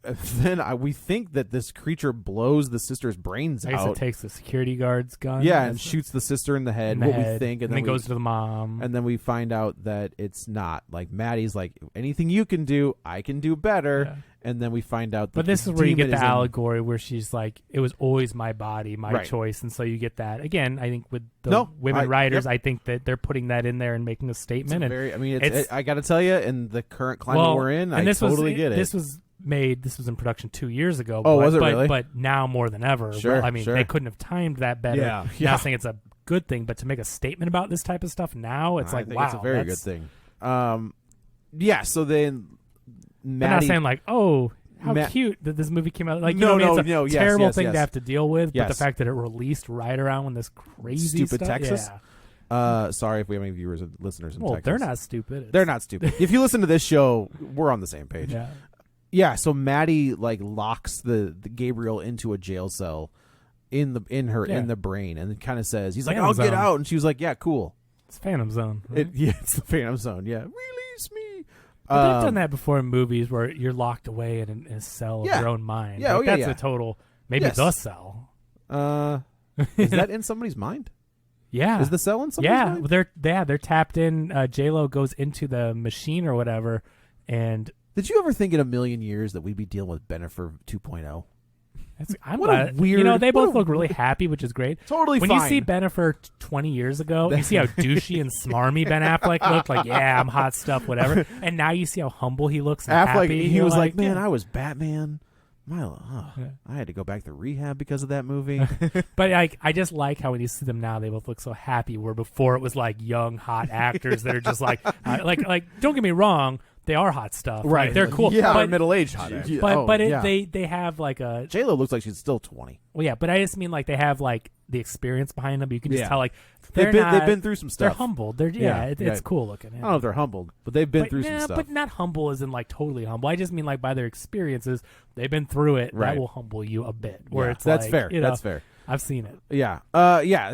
Speaker 3: Then we think that this creature blows the sister's brains
Speaker 4: I guess
Speaker 3: out.
Speaker 4: it takes the security guard's gun.
Speaker 3: Yeah, and shoots the sister in the head. We think,
Speaker 4: and then goes to the mom.
Speaker 3: and then we find out that it's not. Like Maddie's like, anything you can do, I can do better. Yeah. And then we find out that
Speaker 4: but this is where you get the allegory where she's like, it was always my body, my choice. And so you get that. Again, I think with the women writers, I think that they're putting that in there and making a statement.
Speaker 3: I got to tell you, in the current climate we're in, I totally get it.
Speaker 4: This was in production 2 years ago.
Speaker 3: Oh, was it really?
Speaker 4: But now more than ever.
Speaker 3: Sure,
Speaker 4: I mean, they couldn't have timed that better.
Speaker 3: Yeah.
Speaker 4: Not saying it's a good thing, but to make a statement about this type of stuff now, it's
Speaker 3: I
Speaker 4: like,
Speaker 3: think
Speaker 4: wow.
Speaker 3: It's a very good thing. So then Maddie...
Speaker 4: I'm not saying like, oh... How cute that this movie came out! Like,
Speaker 3: it's
Speaker 4: a terrible thing to have to deal with. But the fact that it released right around when this crazy
Speaker 3: stupid
Speaker 4: stuff,
Speaker 3: Texas.
Speaker 4: Yeah.
Speaker 3: Sorry if we have any viewers and listeners in Texas.
Speaker 4: They're not stupid.
Speaker 3: They're not stupid. If you listen to this show, we're on the same page. Yeah. So Maddie locks the Gabriel into a jail cell in the brain, and kind of says, he's like, "I'll get out," and she was like, "Yeah, cool."
Speaker 4: It's Phantom Zone. Right?
Speaker 3: It's the Phantom Zone. Yeah, release me.
Speaker 4: But they've done that before in movies where you're locked away in a cell of your own mind.
Speaker 3: Yeah,
Speaker 4: that's a total, maybe the cell.
Speaker 3: Is that in somebody's mind?
Speaker 4: Yeah.
Speaker 3: Is the cell in somebody's mind?
Speaker 4: They're tapped in. J-Lo goes into the machine or whatever. And
Speaker 3: did you ever think in a million years that we'd be dealing with Bennifer 2.0?
Speaker 4: What a weird... they both look really happy, which is great.
Speaker 3: Totally
Speaker 4: when
Speaker 3: fine.
Speaker 4: You see Bennifer 20 years ago, you see how douchey and smarmy Ben Affleck looked. Like, yeah, I'm hot stuff, whatever. And now you see how humble he looks and happy.
Speaker 3: He was like, man, I was Batman. I had to go back to rehab because of that movie.
Speaker 4: But I just like how when you see them now, they both look so happy. Where before it was like young, hot actors that are just like don't get me wrong. They are hot stuff, right? Like, they're cool,
Speaker 2: but middle-aged hot.
Speaker 4: They have like a
Speaker 3: J-Lo looks like she's still 20.
Speaker 4: Well, yeah, but I just mean like they have like the experience behind them. You can just tell like
Speaker 3: they've been through some stuff.
Speaker 4: They're humbled. It's cool looking.
Speaker 3: I don't know if they're humbled, but they've been through some stuff.
Speaker 4: But not humble as in like totally humble. I just mean like by their experiences, they've been through it.
Speaker 3: Right.
Speaker 4: That will humble you a bit. Where it's
Speaker 3: that's
Speaker 4: like,
Speaker 3: fair. That's fair.
Speaker 4: I've seen it.
Speaker 3: Yeah.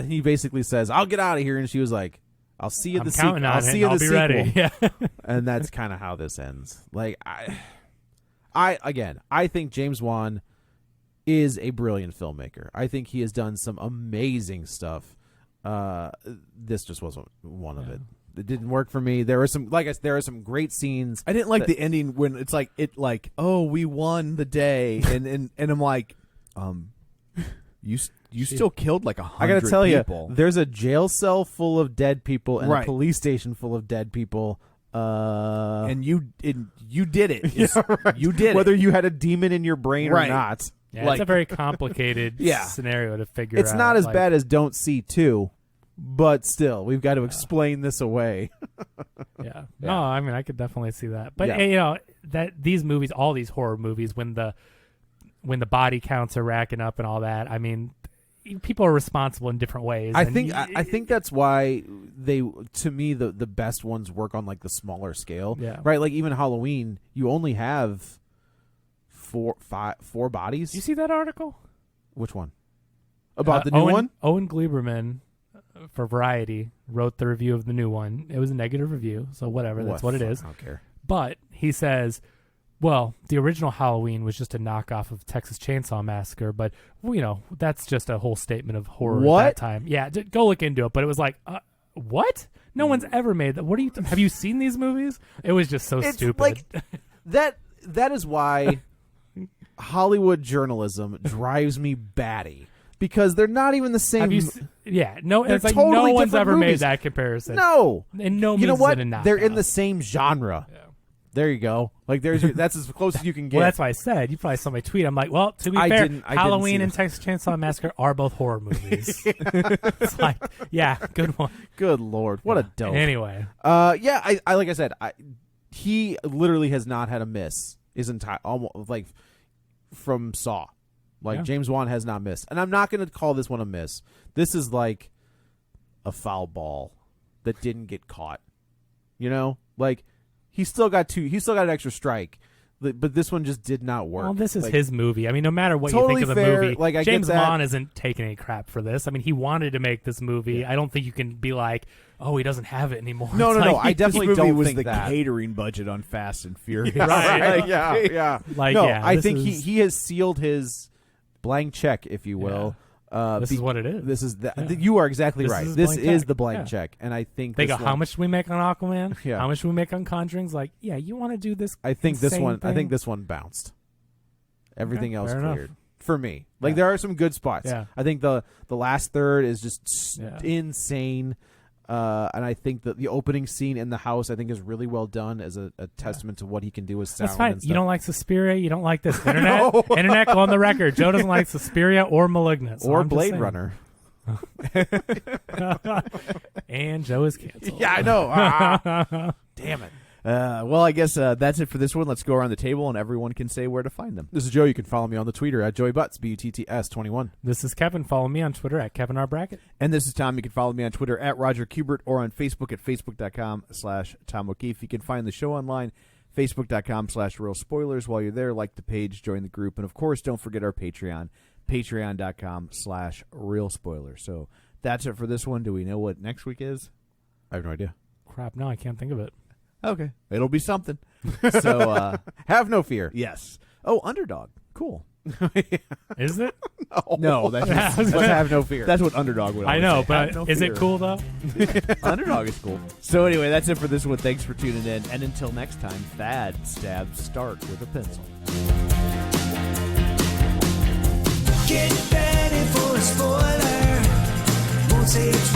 Speaker 3: He basically says, "I'll get out of here," and she was like, "I'll see you at the sequel. I'll see you at the sequel."
Speaker 4: Ready. Yeah.
Speaker 3: And that's kind of how this ends. Like I think James Wan is a brilliant filmmaker. I think he has done some amazing stuff. This just wasn't one of it. It didn't work for me. There are some great scenes.
Speaker 2: I didn't like the ending when it's like we won the day, and I'm like, you still killed like 100
Speaker 3: I gotta tell
Speaker 2: people.
Speaker 3: You, there's a jail cell full of dead people and a police station full of dead people.
Speaker 2: And you did it. You did it.
Speaker 3: Whether you had a demon in your brain or not.
Speaker 4: Yeah, it's a very complicated scenario to figure out.
Speaker 3: It's not as bad as Don't See 2, but still, we've got to explain this away.
Speaker 4: Yeah. No, I mean, I could definitely see that. But, that these movies, all these horror movies, when the body counts are racking up and all that, I mean... people are responsible in different ways.
Speaker 3: I think that's why to me the best ones work on like the smaller scale.
Speaker 4: Yeah.
Speaker 3: Right. Like even Halloween, you only have four bodies.
Speaker 4: Did you see that article?
Speaker 3: Which one? About the new one?
Speaker 4: Owen Gleiberman for Variety wrote the review of the new one. It was a negative review, so whatever. That's what it is.
Speaker 3: I don't care.
Speaker 4: But he says, well, the original Halloween was just a knockoff of Texas Chainsaw Massacre, but, that's just a whole statement of horror at that time. Yeah, go look into it. But it was like, what? No one's ever made that. What are you? Have you seen these movies? It was just so stupid.
Speaker 3: Like, that is why Hollywood journalism drives me batty. Because they're not even the same.
Speaker 4: It's like
Speaker 3: totally
Speaker 4: no one's ever
Speaker 3: movies.
Speaker 4: made that comparison.
Speaker 3: No.
Speaker 4: And no,
Speaker 3: you know what? They're
Speaker 4: knockoff.
Speaker 3: in the same genre. Yeah. There you go. Like that's as close as you can get.
Speaker 4: Well, that's why I said. You probably saw my tweet. I'm like, well, to be fair, Halloween and Texas Chainsaw Massacre are both horror movies. It's like, good one.
Speaker 3: Good Lord, what a dope.
Speaker 4: Anyway,
Speaker 3: I like I said, he literally has not had a miss. His entire almost like from Saw. Like James Wan has not missed, and I'm not going to call this one a miss. This is like a foul ball that didn't get caught. You know, like he still got an extra strike. But this one just did not work.
Speaker 4: Well, this is his movie. I mean, no matter what
Speaker 3: totally
Speaker 4: you think of the
Speaker 3: fair.
Speaker 4: movie,
Speaker 3: Like, I
Speaker 4: James
Speaker 3: get that.
Speaker 4: Wan isn't taking any crap for this. I mean, he wanted to make this movie.
Speaker 3: Yeah.
Speaker 4: I don't think you can be like, oh, he doesn't have it anymore.
Speaker 3: No. I definitely
Speaker 2: this movie
Speaker 3: don't
Speaker 2: was
Speaker 3: think
Speaker 2: the
Speaker 3: that.
Speaker 2: catering budget on Fast and Furious.
Speaker 4: Right.
Speaker 3: Like, yeah.
Speaker 4: Like,
Speaker 3: no,
Speaker 4: yeah,
Speaker 3: I
Speaker 4: this
Speaker 3: think
Speaker 4: is-
Speaker 3: he has sealed his blank check, if you will.
Speaker 4: This is what it is.
Speaker 3: This is you are exactly
Speaker 4: This
Speaker 3: right.
Speaker 4: is
Speaker 3: this
Speaker 4: blank
Speaker 3: is
Speaker 4: check.
Speaker 3: the blank
Speaker 4: Yeah.
Speaker 3: check, and I think
Speaker 4: They
Speaker 3: this
Speaker 4: go,
Speaker 3: one,
Speaker 4: how much do we make on Aquaman?
Speaker 3: Yeah.
Speaker 4: How much do we make on Conjurings? Like, yeah, you want to do this?
Speaker 3: I think this
Speaker 4: insane
Speaker 3: one. I
Speaker 4: thing?
Speaker 3: think this one bounced. Everything else
Speaker 4: fair enough.
Speaker 3: cleared for me. Like
Speaker 4: Yeah.
Speaker 3: there are some good spots.
Speaker 4: Yeah.
Speaker 3: I think the last third is just
Speaker 4: Yeah.
Speaker 3: insane. And I think that the opening scene in the house, I think, is really well done as a testament to what he can do with sound.
Speaker 4: That's fine.
Speaker 3: And stuff.
Speaker 4: You don't like Suspiria. You don't like this internet. Internet, go on the record. Joe doesn't like Suspiria or *Malignant* so
Speaker 3: or
Speaker 4: I'm just
Speaker 3: Blade
Speaker 4: saying.
Speaker 3: Runner.
Speaker 4: And Joe is canceled.
Speaker 3: Yeah, I know. Damn it.
Speaker 2: Well, I guess that's it for this one. Let's go around the table and everyone can say where to find them.
Speaker 3: This is Joe. You can follow me on the Twitter at JoeyButts, BUTTS21.
Speaker 4: This is Kevin. Follow me on Twitter at Kevin R. Brackett.
Speaker 2: And this is Tom. You can follow me on Twitter at Roger Kubert or on Facebook at facebook.com/Tom O'Keefe. You can find the show online, facebook.com/Real Spoilers. While you're there, like the page, join the group, and of course, don't forget our Patreon, patreon.com/Real Spoilers. So that's it for this one. Do we know what next week is?
Speaker 3: I have no idea.
Speaker 4: Crap, no, I can't think of it.
Speaker 2: Okay. It'll be something. So,
Speaker 3: Have no fear.
Speaker 2: yes. Oh, Underdog. Cool.
Speaker 4: Is it?
Speaker 2: No, that's
Speaker 3: Let's have no fear.
Speaker 2: that's what Underdog would
Speaker 4: I
Speaker 2: always
Speaker 4: know,
Speaker 2: say.
Speaker 4: but
Speaker 2: Have no
Speaker 4: is
Speaker 2: fear.
Speaker 4: it cool though?
Speaker 2: Underdog is cool. So anyway, that's it for this one. Thanks for tuning in. And until next time, Thad stabs Stark with a pencil.
Speaker 1: Get ready for a spoiler. Won't say it's